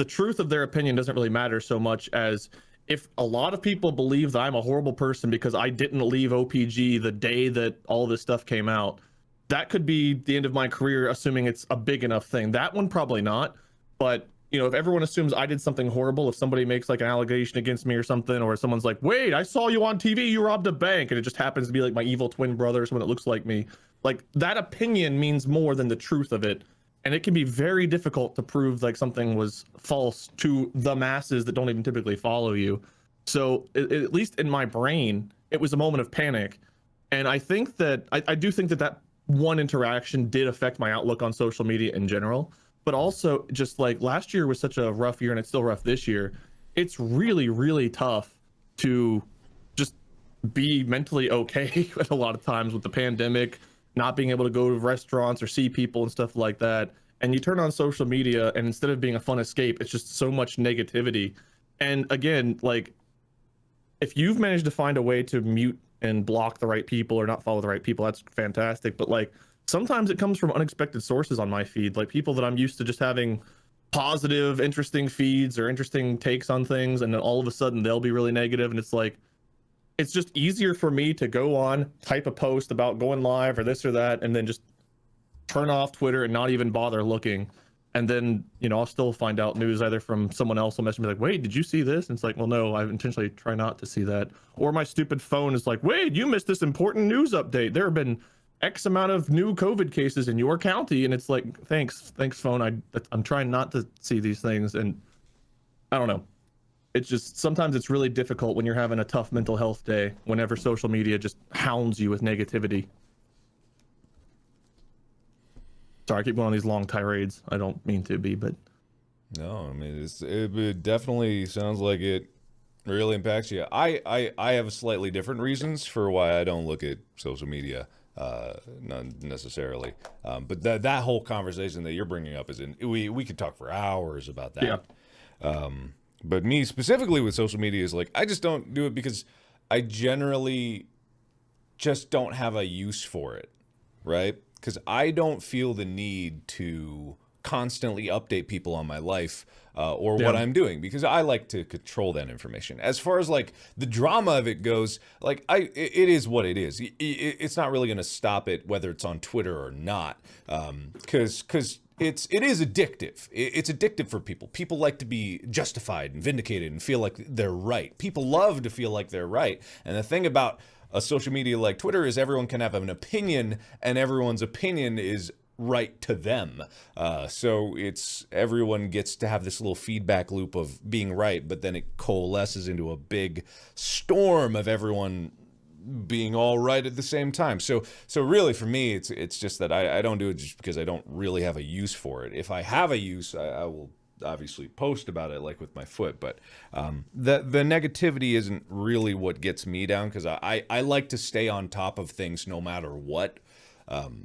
S3: truth of their opinion doesn't really matter so much as if a lot of people believe that I'm a horrible person because I didn't leave OPG the day that all this stuff came out, that could be the end of my career, assuming it's a big enough thing. That one probably not, but you know, if everyone assumes I did something horrible, if somebody makes like an allegation against me or something, or someone's like, wait, I saw you on TV, you robbed a bank, and it just happens to be like my evil twin brother or someone that looks like me, like that opinion means more than the truth of it. And it can be very difficult to prove like something was false to the masses that don't even typically follow you. So at least in my brain, it was a moment of panic. And I think that I do think that one interaction did affect my outlook on social media in general. But also, just like last year was such a rough year, and it's still rough this year. It's really, really tough to just be mentally okay at a lot of times with the pandemic, not being able to go to restaurants or see people and stuff like that. And you turn on social media, and instead of being a fun escape, it's just so much negativity. And again, like, if you've managed to find a way to mute and block the right people or not follow the right people, that's fantastic. But like, sometimes it comes from unexpected sources on my feed, like people that I'm used to just having positive, interesting feeds or interesting takes on things, and then all of a sudden they'll be really negative. And it's like, it's just easier for me to go on, type a post about going live or this or that, and then just turn off Twitter and not even bother looking. And then, you know, I'll still find out news either from someone else will message me like, Wade, did you see this? And it's like, well, no, I intentionally try not to see that. Or my stupid phone is like, Wade, you missed this important news update. There have been X amount of new COVID cases in your county. And it's like, thanks phone. I'm trying not to see these things. And I don't know. It's just, sometimes it's really difficult when you're having a tough mental health day, whenever social media just hounds you with negativity. Sorry, I keep going on these long tirades. I don't mean to be, but
S1: No, I mean it definitely sounds like it really impacts you. I have slightly different reasons for why I don't look at social media, not necessarily. But that whole conversation that you're bringing up we could talk for hours about that.
S3: yeah.
S1: But me specifically with social media is like I just don't do it because I generally just don't have a use for it, right? Because I don't feel the need to constantly update people on my life or what I'm doing, because I like to control that information. As far as like the drama of it goes, like it is what it is. It's not really going to stop it whether it's on Twitter or not, because it is addictive. It's addictive for people. People like to be justified and vindicated and feel like they're right. People love to feel like they're right. And the thing about a social media like Twitter is everyone can have an opinion, and everyone's opinion is right to them. So everyone gets to have this little feedback loop of being right, but then it coalesces into a big storm of everyone being all right at the same time. So really for me, it's just that I don't do it just because I don't really have a use for it. If I have a use, I will obviously post about it, like with my foot, but the negativity isn't really what gets me down, because I like to stay on top of things no matter what,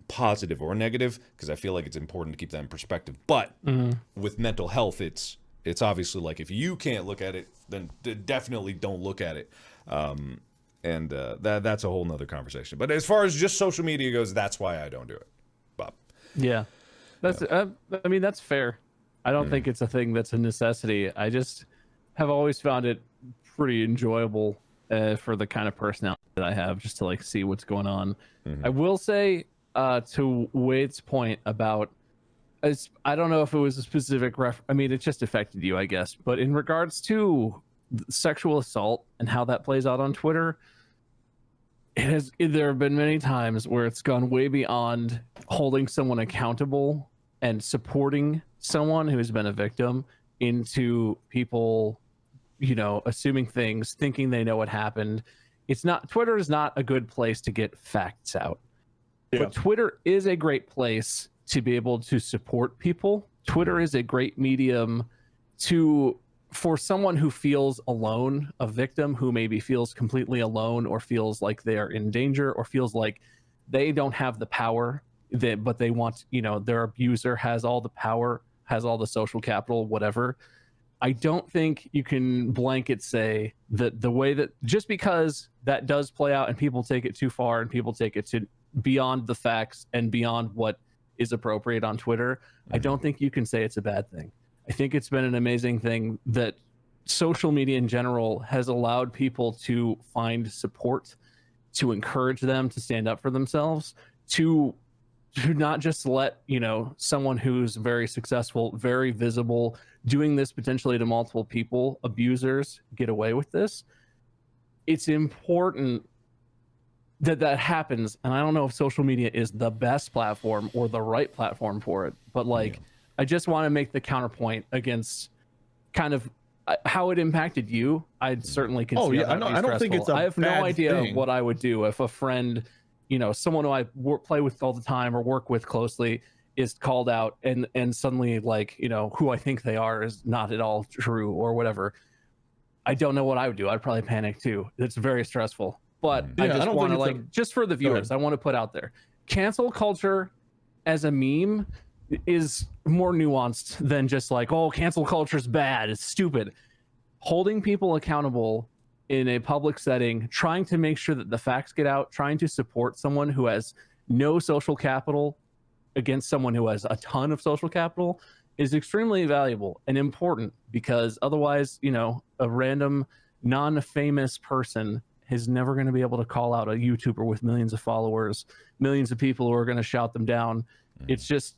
S1: positive or negative, because I feel like it's important to keep that in perspective. But with mental health, it's obviously like if you can't look at it, then definitely don't look at it. And that's a whole nother conversation. But as far as just social media goes, that's why I don't do it, Bob.
S2: Yeah, that's I mean, that's fair. I don't think it's a thing that's a necessity. I just have always found it pretty enjoyable for the kind of personality that I have, just to like see what's going on. I will say to Wade's point about, I don't know if it was a specific I mean, it just affected you, I guess. But in regards to sexual assault and how that plays out on Twitter, there have been many times where it's gone way beyond holding someone accountable and supporting someone who has been a victim into people, you know, assuming things, thinking they know what happened. Twitter is not a good place to get facts out. Yeah. But Twitter is a great place to be able to support people. Twitter is a great medium for someone who feels alone, a victim who maybe feels completely alone or feels like they are in danger or feels like they don't have the power, but they want, you know, their abuser has all the power, has all the social capital, whatever. I don't think you can blanket say that the way that, just because that does play out and people take it too far and people take it to beyond the facts and beyond what is appropriate on Twitter, I don't think you can say it's a bad thing. I think it's been an amazing thing that social media in general has allowed people to find support, to encourage them to stand up for themselves, to not just let, you know, someone who's very successful, very visible, doing this potentially to multiple people, abusers, get away with this. It's important that happens. And I don't know if social media is the best platform or the right platform for it, but like, I just want to make the counterpoint against kind of how it impacted you. I certainly can see how
S3: I don't think it's
S2: I have no idea
S3: thing.
S2: what I would do if a friend, you know, someone who I play with all the time or work with closely is called out and suddenly, like, you know, who I think they are is not at all true or whatever. I don't know what I would do. I'd probably panic too. It's very stressful. But I just want to, like, just for the viewers, I want to put out there, cancel culture as a meme is more nuanced than just like, oh, cancel culture is bad, it's stupid. Holding people accountable in a public setting, trying to make sure that the facts get out, trying to support someone who has no social capital against someone who has a ton of social capital is extremely valuable and important, because otherwise, you know, a random non-famous person is never going to be able to call out a YouTuber with millions of followers, millions of people who are going to shout them down, It's just,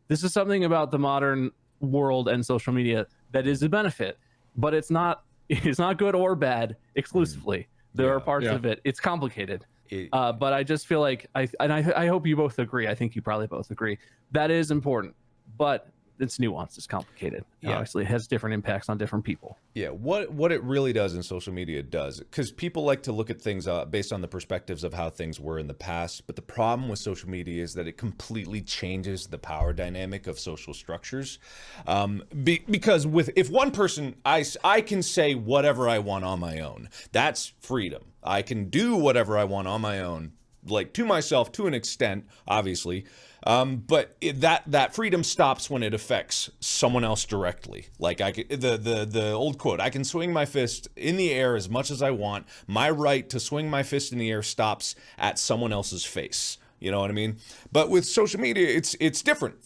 S2: this is something about the modern world and social media that is a benefit, but it's not good or bad exclusively. There are parts of it. It's complicated. But I just feel like I hope you both agree. I think you probably both agree that is important, but it's nuanced. It's complicated. Obviously, it has different impacts on different people.
S1: Yeah, what it really does in social media does, because people like to look at things based on the perspectives of how things were in the past. But the problem with social media is that it completely changes the power dynamic of social structures. Because if one person, I can say whatever I want on my own. That's freedom. I can do whatever I want on my own, like to myself to an extent, obviously. But that freedom stops when it affects someone else directly. Like the old quote, I can swing my fist in the air as much as I want. My right to swing my fist in the air stops at someone else's face. You know what I mean? But with social media, it's different.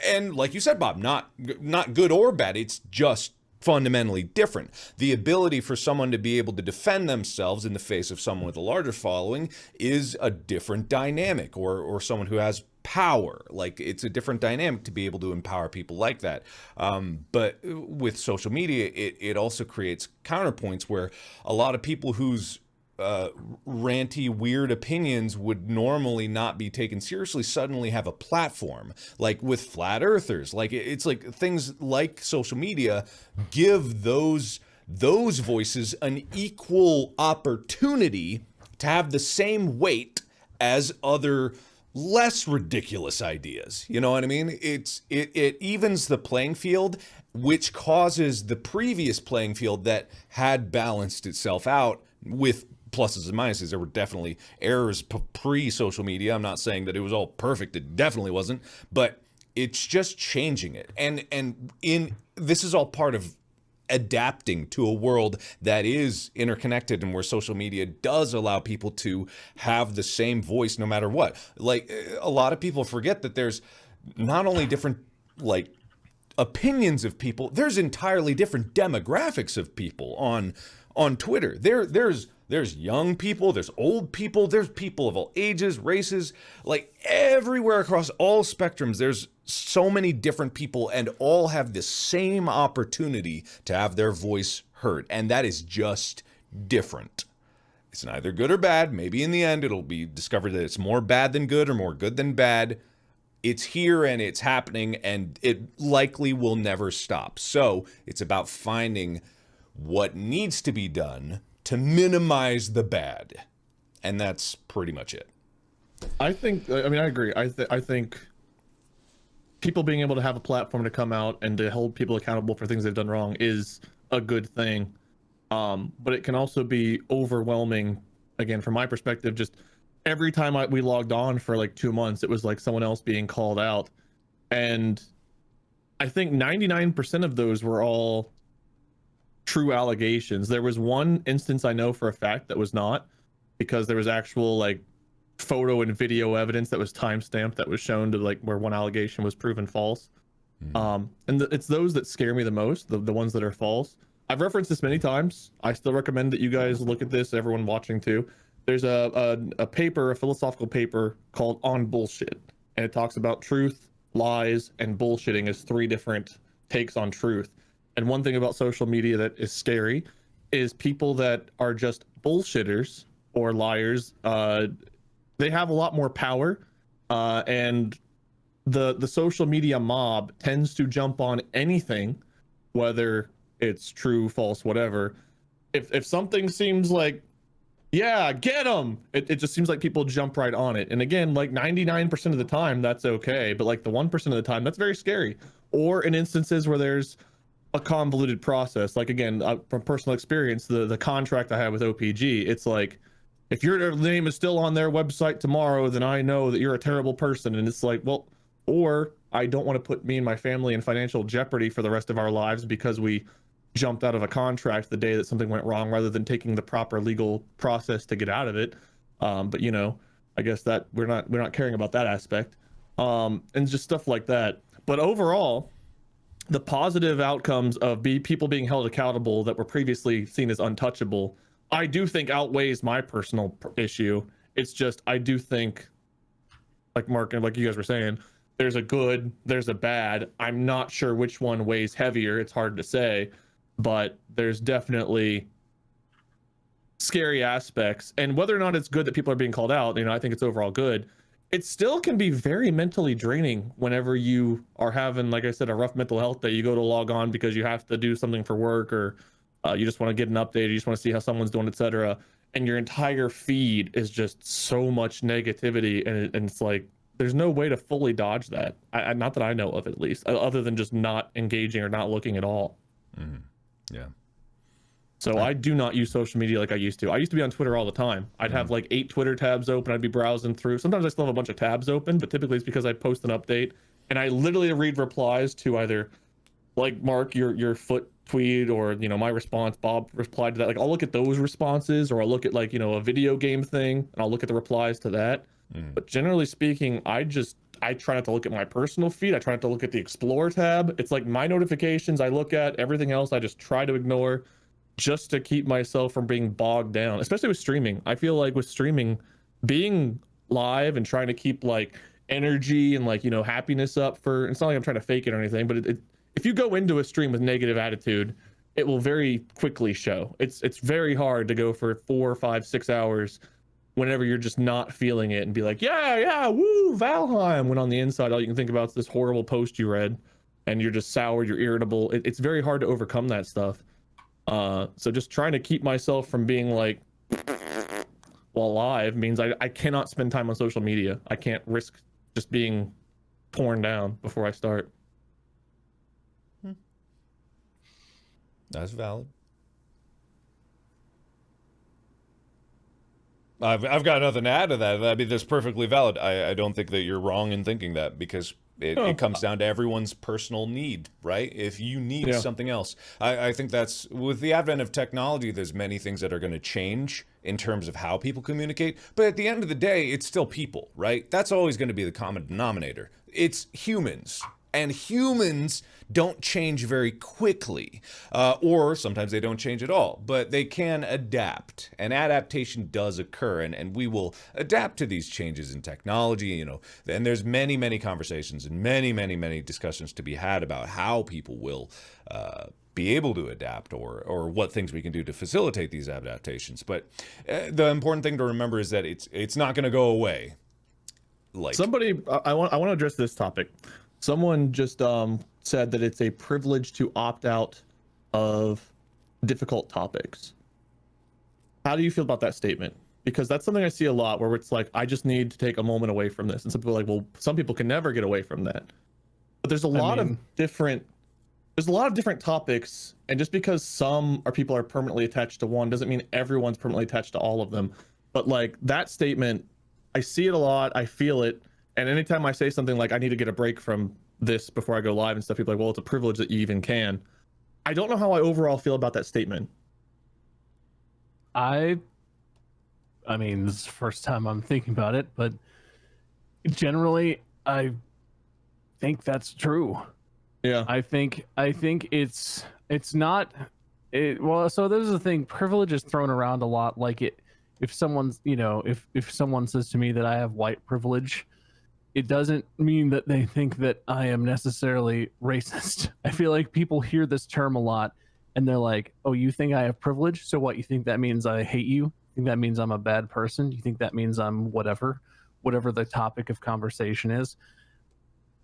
S1: And like you said, Bob, not good or bad. It's just fundamentally different. The ability for someone to be able to defend themselves in the face of someone with a larger following is a different dynamic, or someone who has power. Like, it's a different dynamic to be able to empower people like that. But with social media, it also creates counterpoints where a lot of people whose ranty, weird opinions would normally not be taken seriously suddenly have a platform. Like with flat earthers, like it's like things like social media give those voices an equal opportunity to have the same weight as other less ridiculous ideas. You know what I mean? It evens the playing field, which causes the previous playing field that had balanced itself out with pluses and minuses. There were definitely errors pre-social media. I'm not saying that it was all perfect. It definitely wasn't, but it's just changing it. And this is all part of adapting to a world that is interconnected and where social media does allow people to have the same voice no matter what. Like, a lot of people forget that there's not only different, like, opinions of people, there's entirely different demographics of people on Twitter. There's young people, there's old people, there's people of all ages, races, like everywhere across all spectrums. There's so many different people, and all have the same opportunity to have their voice heard. And that is just different. It's neither good or bad. Maybe in the end, it'll be discovered that it's more bad than good or more good than bad. It's here and it's happening, and it likely will never stop. So it's about finding what needs to be done to minimize the bad. And that's pretty much it.
S3: I agree. I think people being able to have a platform to come out and to hold people accountable for things they've done wrong is a good thing. But it can also be overwhelming, again, from my perspective. Just every time we logged on for like 2 months, it was like someone else being called out. And I think 99% of those were all true allegations. There was one instance I know for a fact that was not, because there was actual like photo and video evidence that was timestamped that was shown to like where one allegation was proven false. It's those that scare me the most, the ones that are false. I've referenced this many times. I still recommend that you guys look at this, everyone watching too. There's a paper, a philosophical paper called On Bullshit, and it talks about truth, lies, and bullshitting as 3 different takes on truth. And one thing about social media that is scary is people that are just bullshitters or liars. They have a lot more power, and the social media mob tends to jump on anything, whether it's true, false, whatever. If something seems like, yeah, get them, it just seems like people jump right on it. And again, like 99% of the time, that's okay. But like the 1% of the time, that's very scary. Or in instances where there's a convoluted process, like again, from personal experience, the contract I have with OPG, it's like, if your name is still on their website tomorrow, then I know that you're a terrible person. And it's like, well, or I don't want to put me and my family in financial jeopardy for the rest of our lives because we jumped out of a contract the day that something went wrong, rather than taking the proper legal process to get out of it. But you know, I guess that we're not caring about that aspect, and just stuff like that. But overall, the positive outcomes of people being held accountable that were previously seen as untouchable, I do think outweighs my personal issue. It's just, I do think, like Mark and like you guys were saying, there's a good, there's a bad. I'm not sure which one weighs heavier. It's hard to say, but there's definitely scary aspects. And whether or not it's good that people are being called out, I think it's overall good. It still can be very mentally draining whenever you are having, like I said, a rough mental health day. You go to log on because you have to do something for work, or you just want to get an update, or you just want to see how someone's doing, etc. And your entire feed is just so much negativity, and it's like there's no way to fully dodge that. Not that I know of, at least, other than just not engaging or not looking at all.
S1: Yeah.
S3: So I do not use social media like I used to. I used to be on Twitter all the time. I'd have like 8 Twitter tabs open. I'd be browsing through. Sometimes I still have a bunch of tabs open, but typically it's because I post an update and I literally read replies to either like Mark, your foot tweet, or my response, Bob replied to that. Like I'll look at those responses, or I'll look at like a video game thing and I'll look at the replies to that. But generally speaking, I try not to look at my personal feed. I try not to look at the Explore tab. It's like my notifications I look at. Everything else I just try to ignore, just to keep myself from being bogged down, especially with streaming. I feel like with streaming, being live and trying to keep like energy and like happiness up for, it's not like I'm trying to fake it or anything, but if you go into a stream with negative attitude, it will very quickly show. It's very hard to go for 4, 5, 6 hours whenever you're just not feeling it and be like, yeah, woo, Valheim, when on the inside all you can think about is this horrible post you read, and you're just soured, you're irritable. It's very hard to overcome that stuff. So just trying to keep myself from being like while live means I cannot spend time on social media. I can't risk just being torn down before I start.
S1: That's valid. I've got nothing to add to that. I mean, that's perfectly valid. I don't think that you're wrong in thinking that, because it comes down to everyone's personal need, right? If you need something else. I think that's, with the advent of technology, there's many things that are going to change in terms of how people communicate. But at the end of the day, it's still people, right? That's always going to be the common denominator. It's humans. And humans don't change very quickly, or sometimes they don't change at all, but they can adapt, and adaptation does occur, and we will adapt to these changes in technology, and there's many, many conversations and many, many, many discussions to be had about how people will be able to adapt, or what things we can do to facilitate these adaptations. But the important thing to remember is that it's not going to go away. Like
S3: somebody, I want to address this topic. Someone just said that it's a privilege to opt out of difficult topics. How do you feel about that statement? Because that's something I see a lot, where it's like, I just need to take a moment away from this. And some people are like, well, some people can never get away from that. But there's a lot of different topics. And just because some people are permanently attached to one doesn't mean everyone's permanently attached to all of them. But like that statement, I see it a lot. I feel it. And anytime I say something like, I need to get a break from this before I go live and stuff, people are like, well, it's a privilege that you even can. I don't know how I overall feel about that statement.
S2: I mean, this is the first time I'm thinking about it, but generally, I think that's true.
S3: Yeah.
S2: I think it's not it. Well, so there's the thing. Privilege is thrown around a lot. Like if someone's, if someone says to me that I have white privilege, it doesn't mean that they think that I am necessarily racist. I feel like people hear this term a lot and they're like, oh, you think I have privilege? So what, you think that means I hate you? You think that means I'm a bad person? You think that means I'm whatever the topic of conversation is?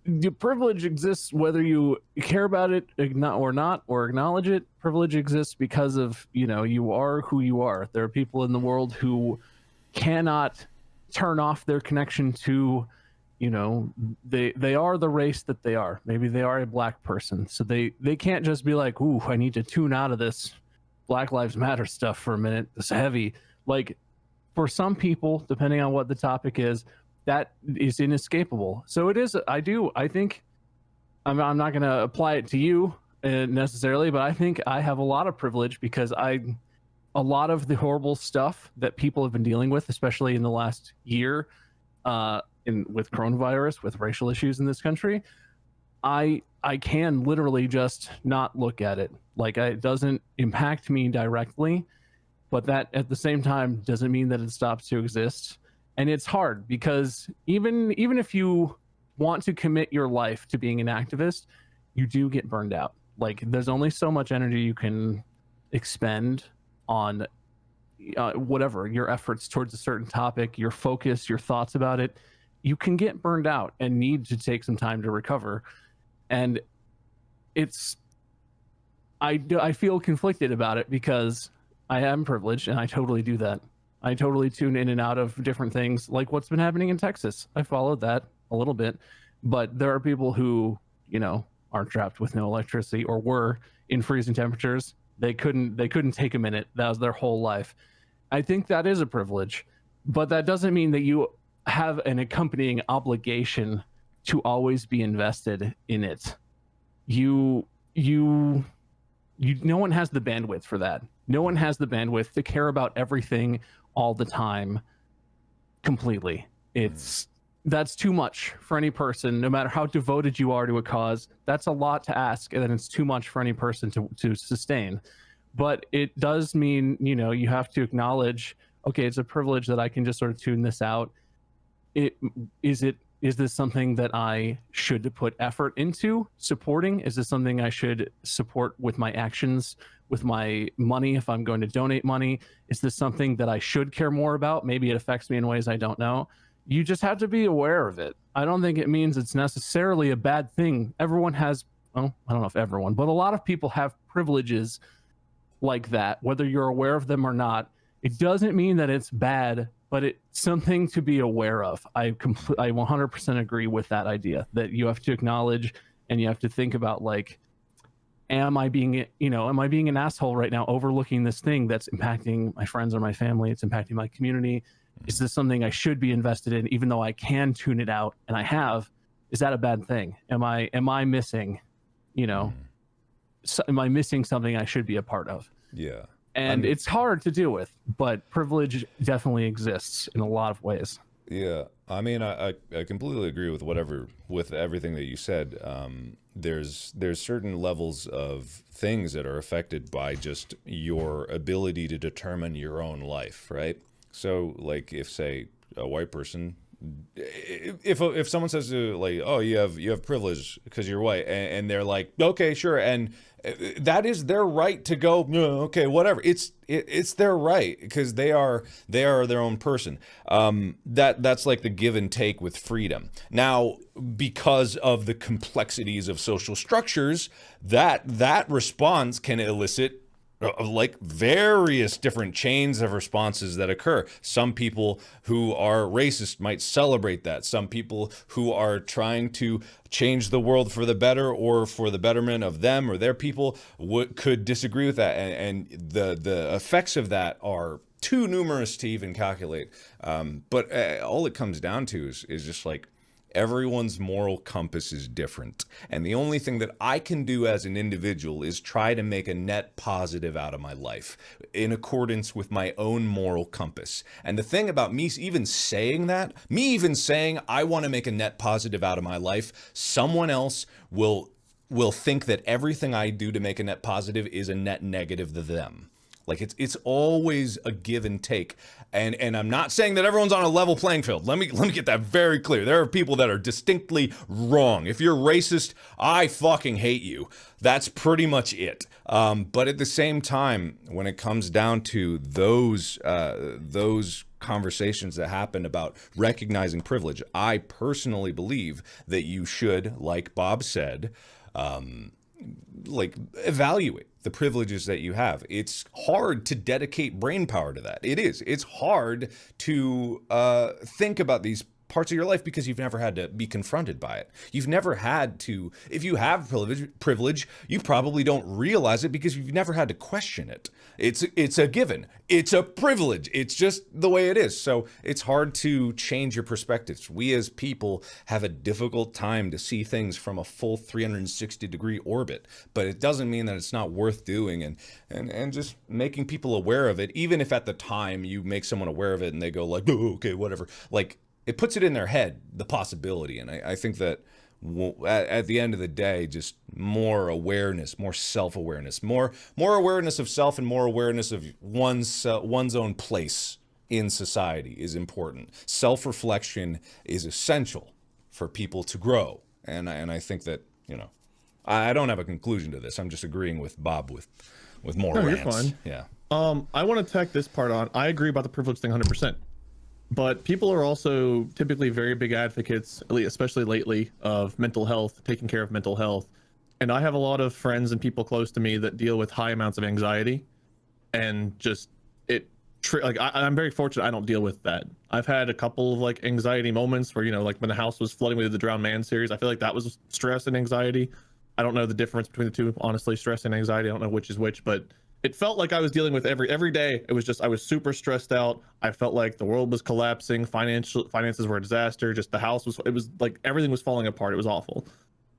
S2: The privilege exists whether you care about it or not, or acknowledge it. Privilege exists because of, you are who you are. There are people in the world who cannot turn off their connection to, they are the race that they are. Maybe they are a black person, so they can't just be like, ooh, I need to tune out of this Black Lives Matter stuff for a minute. It's heavy. Like, for some people, depending on what the topic is, that is inescapable. So it is. I think I'm not going to apply it to you necessarily, but I think I have a lot of privilege because a lot of the horrible stuff that people have been dealing with, especially in the last year, with coronavirus, with racial issues in this country, I can literally just not look at it. Like, it doesn't impact me directly, but that at the same time doesn't mean that it stops to exist. And it's hard because even if you want to commit your life to being an activist, you do get burned out. Like, there's only so much energy you can expend on whatever your efforts towards a certain topic, your focus, your thoughts about it. You can get burned out and need to take some time to recover. And I feel conflicted about it because I am privileged and I totally do that. I totally tune in and out of different things, like what's been happening in Texas. I followed that a little bit, but there are people who, are trapped with no electricity or were in freezing temperatures. They couldn't take a minute. That was their whole life. I think that is a privilege, but that doesn't mean that you have an accompanying obligation to always be invested in it. No one has the bandwidth for that. No one has the bandwidth to care about everything all the time completely. That's too much for any person, no matter how devoted you are to a cause. That's a lot to ask, and then it's too much for any person to sustain. But it does mean, you have to acknowledge, okay, it's a privilege that I can just sort of tune this out. Is this something that I should put effort into supporting? Is this something I should support with my actions, with my money, if I'm going to donate money? Is this something that I should care more about? Maybe it affects me in ways I don't know. You just have to be aware of it. I don't think it means it's necessarily a bad thing. Everyone has, well, I don't know if everyone, but a lot of people have privileges like that, whether you're aware of them or not. It doesn't mean that it's bad, but it's something to be aware of. I 100% agree with that idea, that you have to acknowledge and you have to think about, like, am I being an asshole right now, overlooking this thing that's impacting my friends or my family? It's impacting my community. Is this something I should be invested in, even though I can tune it out and I have? Is that a bad thing? Am I missing, am I missing something I should be a part of?
S1: Yeah.
S2: And it's hard to deal with, but privilege definitely exists in a lot of ways.
S1: Yeah, I mean, I completely agree with everything that you said. There's certain levels of things that are affected by just your ability to determine your own life, right? So, like, if, say, a white person, if someone says to, like, oh, you have privilege because you're white, and they're like, okay, sure, and that is their right to go, no, okay, whatever. It's their right, because they are their own person. That's like the give and take with freedom. Now, because of the complexities of social structures, that response can elicit like various different chains of responses that occur. Some people who are racist might celebrate that. Some people who are trying to change the world for the better or for the betterment of them or their people could disagree with that. And the effects of that are too numerous to even calculate. But all it comes down to is just like, everyone's moral compass is different. And the only thing that I can do as an individual is try to make a net positive out of my life in accordance with my own moral compass. And the thing about me even saying I want to make a net positive out of my life, someone else will think that everything I do to make a net positive is a net negative to them. Like, it's always a give and take. And I'm not saying that everyone's on a level playing field. Let me get that very clear. There are people that are distinctly wrong. If you're racist, I fucking hate you. That's pretty much it. But at the same time, when it comes down to those conversations that happen about recognizing privilege, I personally believe that you should, like Bob said, evaluate the privileges that you have. It's hard to dedicate brain power to that. It is. It's hard to think about these parts of your life because you've never had to be confronted by it. You've never had to, if you have privilege, you probably don't realize it because you've never had to question it. It's a given. It's a privilege. It's just the way it is. So it's hard to change your perspectives. We as people have a difficult time to see things from a full 360-degree orbit, but it doesn't mean that it's not worth doing and just making people aware of it, even if at the time you make someone aware of it and they go like, oh, okay, whatever. Like, it puts it in their head, the possibility. And I think that at the end of the day, just more awareness, more self-awareness, more awareness of self and more awareness of one's own place in society is important. Self-reflection is essential for people to grow. And I think that, you know, I don't have a conclusion to this. I'm just agreeing with Bob with more
S3: No, you're
S1: rants.
S3: fine.
S1: Yeah.
S3: I want to tack this part on. I agree about the privilege thing 100%. But people are also typically very big advocates, especially lately, of mental health, taking care of mental health. And I have a lot of friends and people close to me that deal with high amounts of anxiety, and just I'm very fortunate I don't deal with that. I've had a couple of like anxiety moments where, you know, like when the house was flooding with the Drowned Man series, I feel like that was stress and anxiety. I don't know the difference between the two, honestly. Stress and anxiety, I don't know which is which, but it felt like I was dealing with every day. It was just, I was super stressed out. I felt like the world was collapsing. Finances were a disaster. Just the house was, it was like everything was falling apart. It was awful.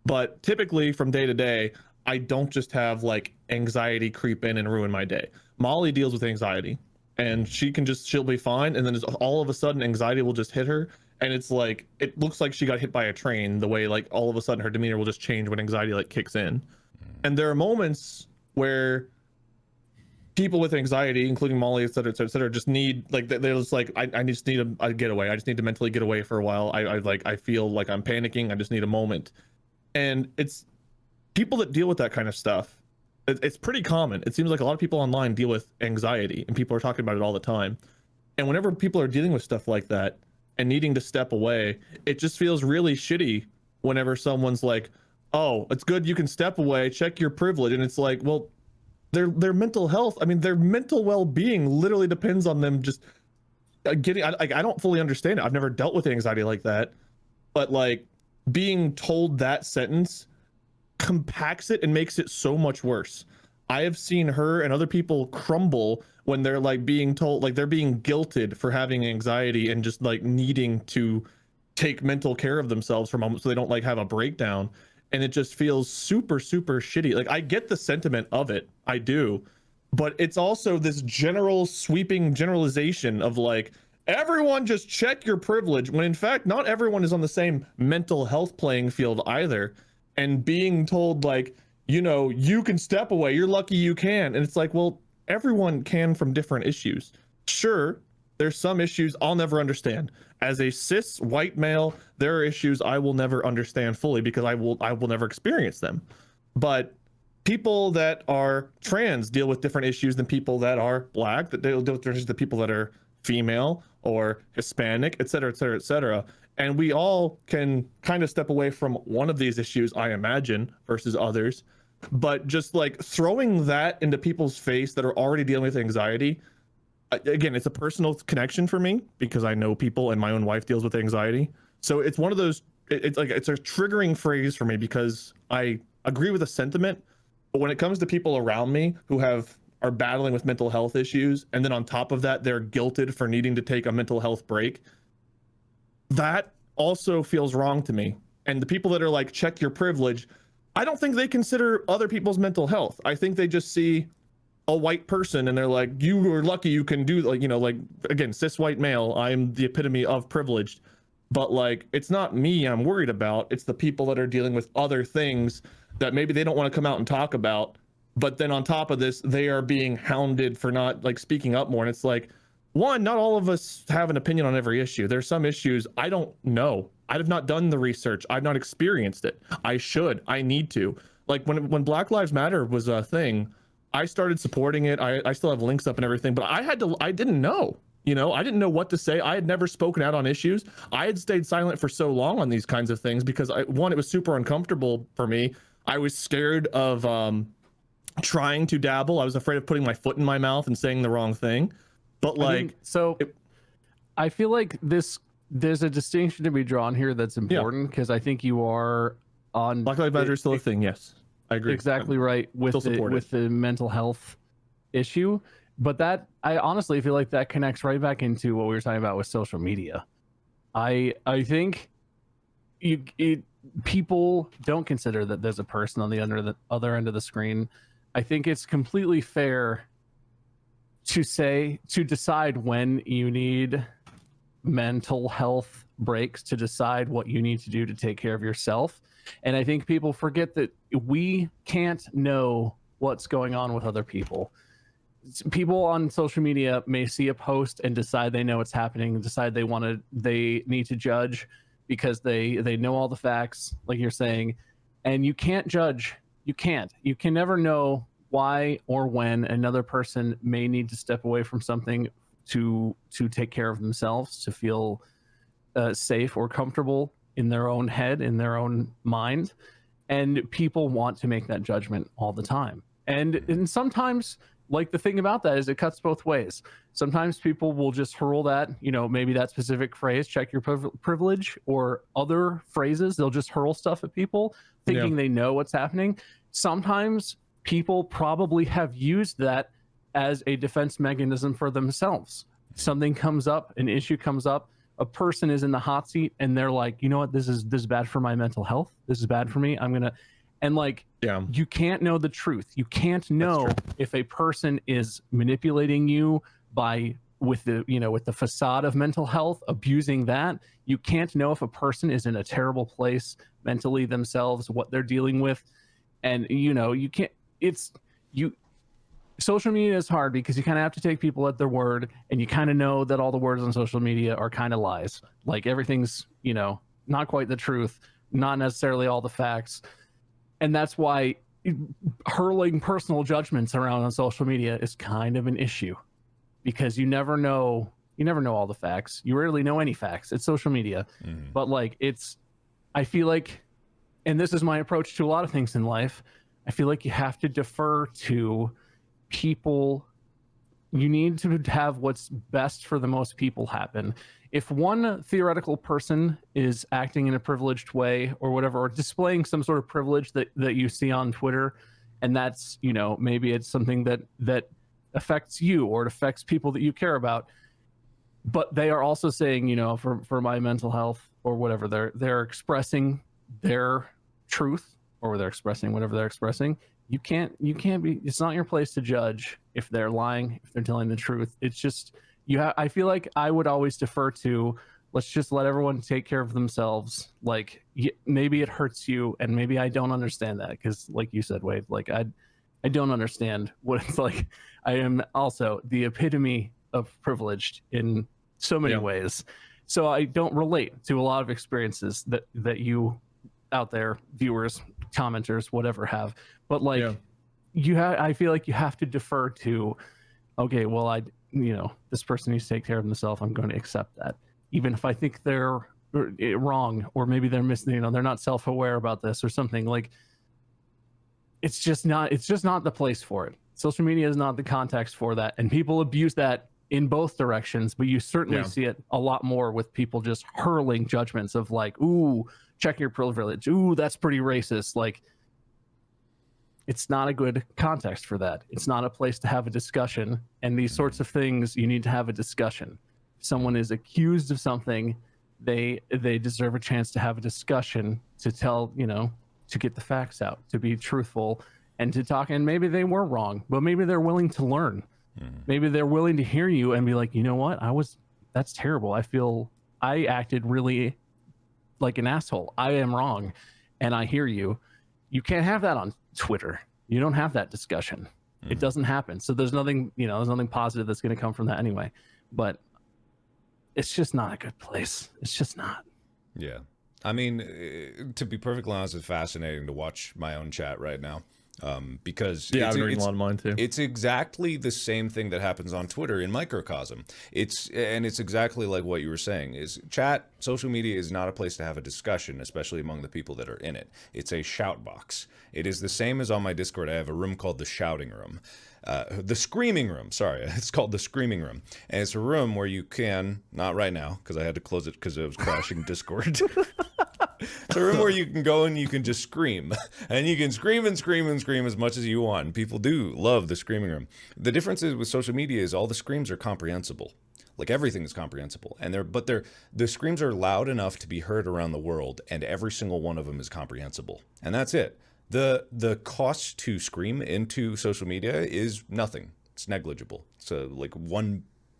S3: But typically from day to day, I don't just have like anxiety creep in and ruin my day. Molly deals with anxiety, and she'll be fine. And then all of a sudden anxiety will just hit her. And it's like, it looks like she got hit by a train, the way like all of a sudden her demeanor will just change when anxiety like kicks in. And there are moments where people with anxiety, including Molly, et cetera, just need, like, they're just like, I just need a getaway. I just need to mentally get away for a while. I feel like I'm panicking. I just need a moment. And it's people that deal with that kind of stuff. It's pretty common. It seems like a lot of people online deal with anxiety, and people are talking about it all the time. And whenever people are dealing with stuff like that and needing to step away, it just feels really shitty whenever someone's like, oh, it's good you can step away, check your privilege. And it's like, well, their mental health, I mean, their mental well-being literally depends on them just getting, I don't fully understand it. I've never dealt with anxiety like that, but like being told that sentence compacts it and makes it so much worse. I have seen her and other people crumble when they're like being told, like they're being guilted for having anxiety and just like needing to take mental care of themselves for a moment so they don't like have a breakdown. And it just feels super, super shitty. Like, I get the sentiment of it, I do, but it's also this general sweeping generalization of like, everyone just check your privilege, when in fact, not everyone is on the same mental health playing field either. And being told like, you know, you can step away, you're lucky you can. And it's like, well, everyone can from different issues. Sure, there's some issues I'll never understand. As a cis white male, there are issues I will never understand fully because I will never experience them. But people that are trans deal with different issues than people that are black, that they'll deal with issues than people that are female or Hispanic, et cetera, et cetera, et cetera. And we all can kind of step away from one of these issues, I imagine, versus others. But just like throwing that into people's face that are already dealing with anxiety, again, it's a personal connection for me because I know people and my own wife deals with anxiety. So it's one of those, it's like, it's a triggering phrase for me because I agree with the sentiment, but when it comes to people around me who are battling with mental health issues, and then on top of that, they're guilted for needing to take a mental health break, that also feels wrong to me. And the people that are like, check your privilege, I don't think they consider other people's mental health. I think they just see a white person and they're like, you were lucky you can do, like, you know, like, again, cis white male, I'm the epitome of privileged. But like, it's not me I'm worried about, it's the people that are dealing with other things that maybe they don't want to come out and talk about. But then on top of this, they are being hounded for not like speaking up more. And it's like, one, not all of us have an opinion on every issue. There's some issues I don't know. I have not done the research. I've not experienced it. I need to. Like when Black Lives Matter was a thing, I started supporting it. I still have links up and everything, but I didn't know, you know, I didn't know what to say. I had never spoken out on issues. I had stayed silent for so long on these kinds of things because one, it was super uncomfortable for me. I was scared of trying to dabble. I was afraid of putting my foot in my mouth and saying the wrong thing. But like,
S2: I feel like there's a distinction to be drawn here that's important because I think you are on
S3: Black Lives Matter is still a thing. Yes, I agree.
S2: Exactly right with the mental health issue, but that I honestly feel like that connects right back into what we were talking about with social media. I think people don't consider that there's a person on the other end of the screen. I think it's completely fair to decide when you need mental health breaks, to decide what you need to do to take care of yourself. And I think people forget that we can't know what's going on with other people. People on social media may see a post and decide they know what's happening and decide they need to judge. because they know all the facts, like you're saying, and you can't judge. You can never know why or when another person may need to step away from something to take care of themselves, to feel safe or comfortable in their own head, in their own mind. And people want to make that judgment all the time. And sometimes, like, the thing about that is it cuts both ways. Sometimes people will just hurl that, maybe that specific phrase, check your privilege, or other phrases. They'll just hurl stuff at people thinking they know what's happening. Sometimes people probably have used that as a defense mechanism for themselves. Something comes up, an issue comes up, a person is in the hot seat, and they're like, you know what, this is bad for my mental health. This is bad for me. You can't know the truth. You can't know if a person is manipulating you with the facade of mental health, abusing that. You can't know if a person is in a terrible place mentally themselves, what they're dealing with. And you can't, social media is hard because you kind of have to take people at their word, and you kind of know that all the words on social media are kind of lies. Like, everything's, not quite the truth, not necessarily all the facts. And that's why hurling personal judgments around on social media is kind of an issue, because you never know all the facts. You rarely know any facts. It's social media. But I feel like, and this is my approach to a lot of things in life, I feel like you have to defer to people. You need to have what's best for the most people happen. If one theoretical person is acting in a privileged way or whatever, or displaying some sort of privilege that you see on Twitter, and that's, maybe it's something that affects you or it affects people that you care about, but they are also saying, for my mental health or whatever, they're expressing their truth, or they're expressing whatever they're expressing. You can't be, it's not your place to judge if they're lying, if they're telling the truth. It's just, I feel like I would always defer to, let's just let everyone take care of themselves. Like, maybe it hurts you, and maybe I don't understand that, because like you said, Wade, like I don't understand what it's like. I am also the epitome of privileged in so many ways. So I don't relate to a lot of experiences that you out there, viewers, commenters, whatever, have. But I feel like you have to defer to, okay, well, this person needs to take care of themselves. I'm going to accept that, even if I think they're wrong, or maybe they're missing, they're not self-aware about this or something. Like, it's just not the place for it. Social media is not the context for that, and people abuse that in both directions. But you certainly see it a lot more with people just hurling judgments of like, ooh, check your privilege. Ooh, that's pretty racist. Like, it's not a good context for that. It's not a place to have a discussion. And these sorts of things, you need to have a discussion. If someone is accused of something, they deserve a chance to have a discussion, to tell, to get the facts out, to be truthful, and to talk. And maybe they were wrong, but maybe they're willing to learn. Maybe they're willing to hear you and be like, you know what? That's terrible. I feel I acted really like an asshole. I am wrong. And I hear you. You can't have that on Twitter. You don't have that discussion. It doesn't happen. So there's nothing, there's nothing positive that's going to come from that anyway. But it's just not a good place. It's just not.
S1: Yeah. I mean, to be perfectly honest, it's fascinating to watch my own chat right now. Because
S3: I've been reading a lot of mine too.
S1: It's exactly the same thing that happens on Twitter in microcosm. It's exactly like what you were saying. Is chat, social media is not a place to have a discussion, especially among the people that are in it. It's a shout box. It is the same as on my Discord. I have a room called the shouting room. The screaming room, sorry, it's called the screaming room, and it's a room where you can, not right now because I had to close it because it was crashing Discord. It's a room where you can go and you can just scream, and you can scream and scream and scream as much as you want. People do love the screaming room. The difference is with social media is all the screams are comprehensible. Like, everything is comprehensible, and the screams are loud enough to be heard around the world, and every single one of them is comprehensible, and that's it. The cost to scream into social media is nothing. It's negligible. So like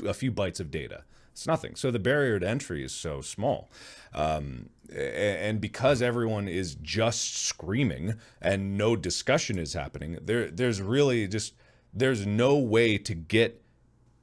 S1: a few bytes of data. It's nothing. So the barrier to entry is so small. And because everyone is just screaming and no discussion is happening, there's no way to get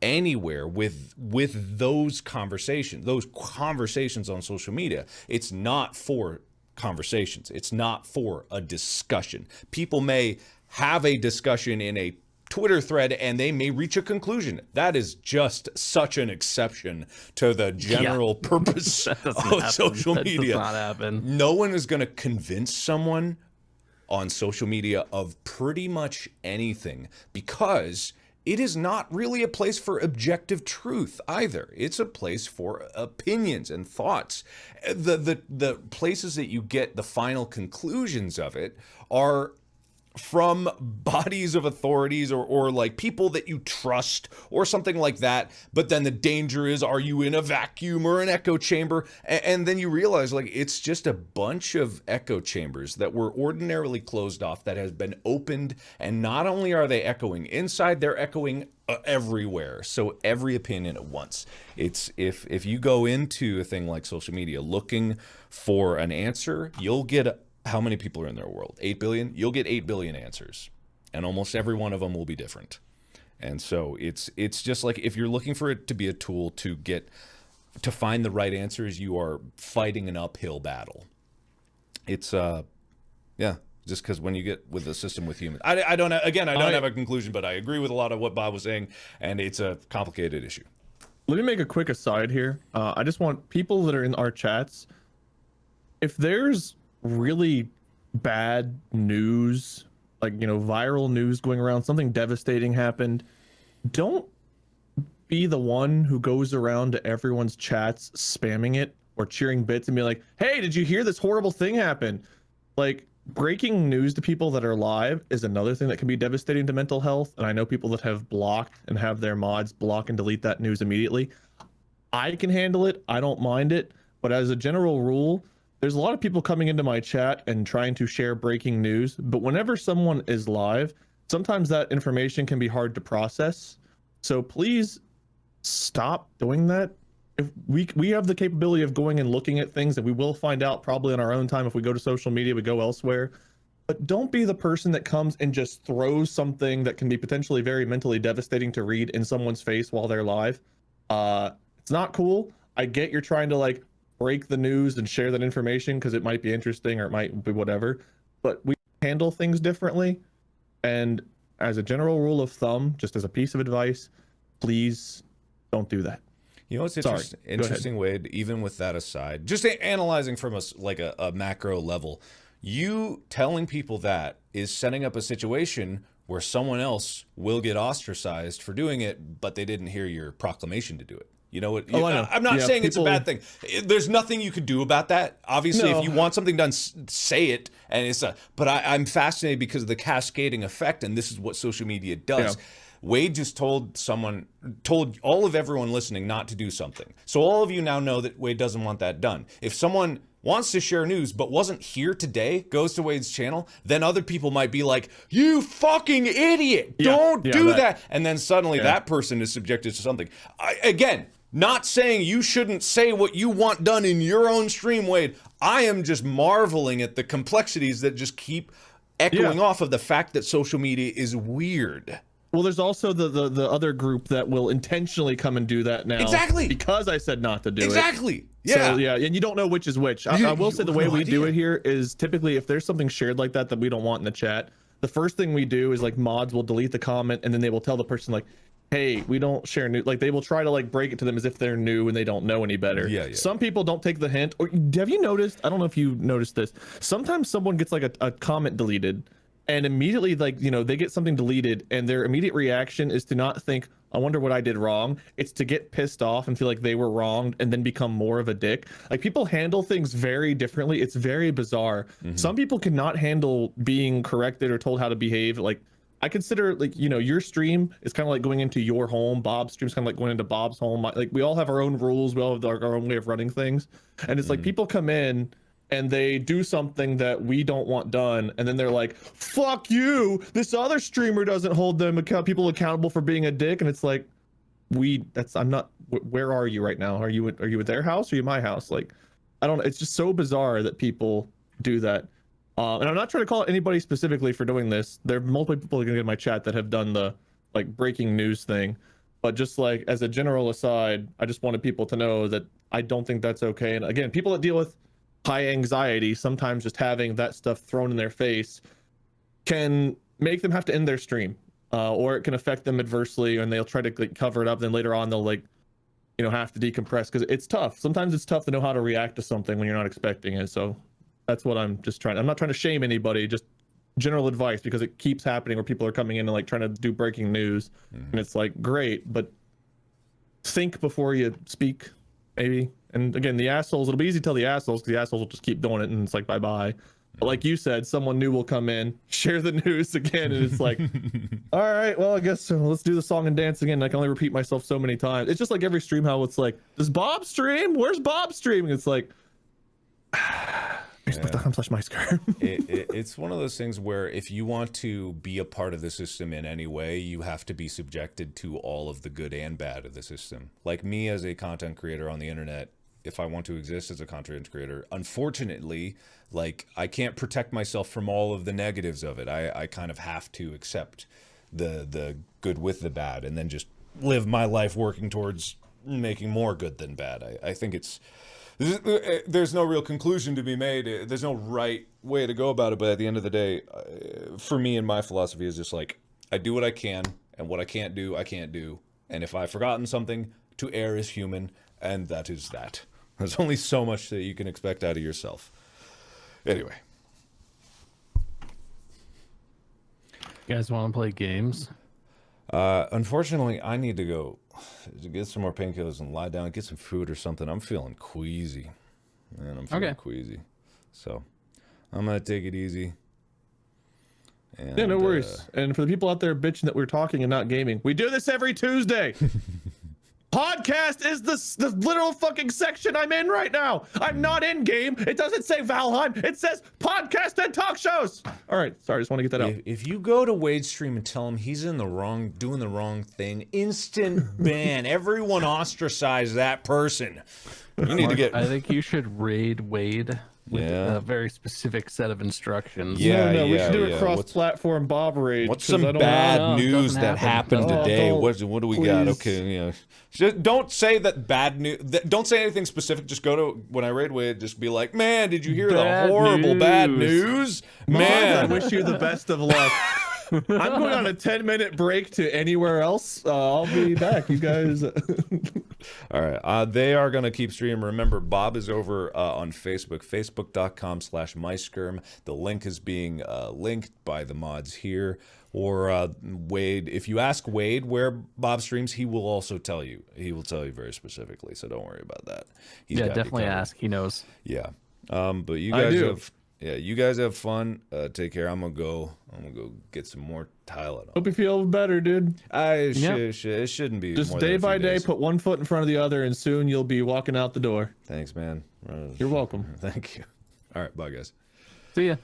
S1: anywhere with those conversations on social media. It's not for conversations. It's not for a discussion. People may have a discussion in a Twitter thread and they may reach a conclusion. That is just such an exception to the general purpose of social media.
S2: That does not happen.
S1: No one is going to convince someone on social media of pretty much anything, because it is not really a place for objective truth either. It's a place for opinions and thoughts. The places that you get the final conclusions of it are from bodies of authorities or like people that you trust or something like that. But then the danger is, are you in a vacuum or an echo chamber? And then you realize, like, it's just a bunch of echo chambers that were ordinarily closed off that has been opened. And not only are they echoing inside, they're echoing everywhere. So every opinion at once. It's if you go into a thing like social media looking for an answer, you'll get how many people are in their world? 8 billion? You'll get 8 billion answers. And almost every one of them will be different. And so it's just like, if you're looking for it to be a tool to find the right answers, you are fighting an uphill battle. It's just because when you get with the system with humans, I don't have a conclusion, but I agree with a lot of what Bob was saying, and it's a complicated issue.
S3: Let me make a quick aside here. I just want people that are in our chats, if there's really bad news, like, viral news going around, something devastating happened, don't be the one who goes around to everyone's chats spamming it or cheering bits and be like, hey, did you hear this horrible thing happen? Like, breaking news to people that are live is another thing that can be devastating to mental health. And I know people that have blocked and have their mods block and delete that news immediately. I can handle it. I don't mind it. But as a general rule, there's a lot of people coming into my chat and trying to share breaking news, but whenever someone is live, sometimes that information can be hard to process. So please stop doing that. If we have the capability of going and looking at things that we will find out probably in our own time. If we go to social media, we go elsewhere, but don't be the person that comes and just throws something that can be potentially very mentally devastating to read in someone's face while they're live. It's not cool. I get you're trying to break the news and share that information because it might be interesting or it might be whatever, but we handle things differently. And as a general rule of thumb, just as a piece of advice, please don't do that.
S1: You know, it's interesting, Wade, even with that aside, just analyzing from a macro level, you telling people that is setting up a situation where someone else will get ostracized for doing it, but they didn't hear your proclamation to do it. You know what? I'm not saying it's a bad thing. There's nothing you could do about that. Obviously, if you want something done, say it. And but I'm fascinated because of the cascading effect, and this is what social media does. Yeah. Wade just told all of everyone listening not to do something. So all of you now know that Wade doesn't want that done. If someone wants to share news but wasn't here today, goes to Wade's channel, then other people might be like, you fucking idiot, don't do that. And then suddenly that person is subjected to something. Again, not saying you shouldn't say what you want done in your own stream, Wade. I am just marveling at the complexities that just keep echoing off of the fact that social media is weird.
S3: Well, there's also the other group that will intentionally come and do that now.
S1: Exactly.
S3: Because I said not to do it.
S1: Exactly. Yeah.
S3: So, and you don't know which is which. I will say the way we do it here is typically if there's something shared like that we don't want in the chat, the first thing we do is mods will delete the comment and then they will tell the person hey, we don't share new, they will try to break it to them as if they're new and they don't know any better. Yeah. Some people don't take the hint. Or have you noticed, I don't know if you noticed this, sometimes someone gets a comment deleted and immediately they get something deleted and their immediate reaction is to not think, I wonder what I did wrong. It's to get pissed off and feel like they were wronged and then become more of a dick. People handle things very differently. It's very bizarre. Mm-hmm. Some people cannot handle being corrected or told how to behave. I consider your stream is kind of going into your home. Bob's stream is kind of going into Bob's home. We all have our own rules. We all have our own way of running things. And it's people come in and they do something that we don't want done. And then they're like, fuck you. This other streamer doesn't hold people accountable for being a dick. And it's I'm not, where are you right now? Are you at their house or are you at my house? I don't know. It's just so bizarre that people do that. And I'm not trying to call anybody specifically for doing this. There are multiple people in my chat that have done the breaking news thing, But just like as a general aside, I just wanted people to know that I don't think that's okay. And again, people that deal with high anxiety, sometimes just having that stuff thrown in their face can make them have to end their stream, or it can affect them adversely, and they'll try to like, cover it up. Then later on, they'll like, have to decompress because it's tough. Sometimes it's tough to know how to react to something when you're not expecting it. So that's what I'm not trying to shame anybody, just general advice, because it keeps happening where people are coming in and like trying to do breaking news, and it's like, great, but think before you speak, maybe. And again, the assholes, it'll be easy to tell the assholes because the assholes will just keep doing it, and it's like, bye-bye. But like you said, someone new will come in, share the news again, and it's like, all right, well, I guess let's do the song and dance again. I can only repeat myself so many times. It's just like every stream, how it's like, does Bob stream? Where's Bob streaming? It's like, facebook.com/myscurm.
S1: It's one of those things where if you want to be a part of the system in any way, you have to be subjected to all of the good and bad of the system. Like me as a content creator on the internet, if I want to exist as a content creator, unfortunately, like I can't protect myself from all of the negatives of it. I kind of have to accept the good with the bad and then just live my life working towards making more good than bad. I think there's no real conclusion to be made. There's no right way to go about it. But at the end of the day, for me and my philosophy is just like, I do what I can, and what I can't do, I can't do. And if I've forgotten something, to err is human, and that is that. There's only so much that you can expect out of yourself. Anyway.
S2: You guys want to play games?
S1: Unfortunately, I need to go to get some more painkillers and lie down and get some food or something. I'm feeling queasy. Man, I'm feeling queasy. So I'm going to take it easy. And,
S3: yeah, no worries. And for the people out there bitching that we're talking and not gaming, we do this every Tuesday. Podcast is the literal fucking section I'm in right now. I'm not in game. It doesn't say Valheim. It says podcast and talk shows. All right, sorry, just want to get that out.
S1: If you go to Wade's stream and tell him he's in the wrong, doing the wrong thing, instant ban. Everyone ostracize that person. You need to get.
S2: I think you should raid Wade with a very specific set of instructions.
S1: Yeah,
S3: no, we should do a cross-platform Bob raid.
S1: What's some bad news that happened today? What do we got? Okay, just don't say that bad news. Don't say anything specific. Just go to when I raid Wade. Just be like, man, did you hear the horrible bad news? Man,
S3: I wish you the best of luck. I'm going on a 10-minute break to anywhere else. I'll be back, you guys.
S1: All right. They are going to keep streaming. Remember, Bob is over on Facebook, facebook.com/myskirm. The link is being linked by the mods here. Or Wade, if you ask Wade where Bob streams, he will also tell you. He will tell you very specifically, so don't worry about that. He's got
S2: definitely ask. He knows.
S1: Yeah. But you guys you guys have fun. Take care. I'm gonna go get some more Tylenol.
S3: Hope you feel better, dude.
S1: It shouldn't be.
S3: Just
S1: more
S3: day
S1: than a few
S3: by day,
S1: days.
S3: put one foot in front of the other, and soon you'll be walking out the door.
S1: Thanks, man.
S3: You're welcome.
S1: Thank you. All right, bye, guys.
S2: See ya.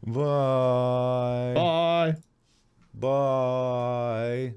S1: Bye.
S3: Bye.
S1: Bye.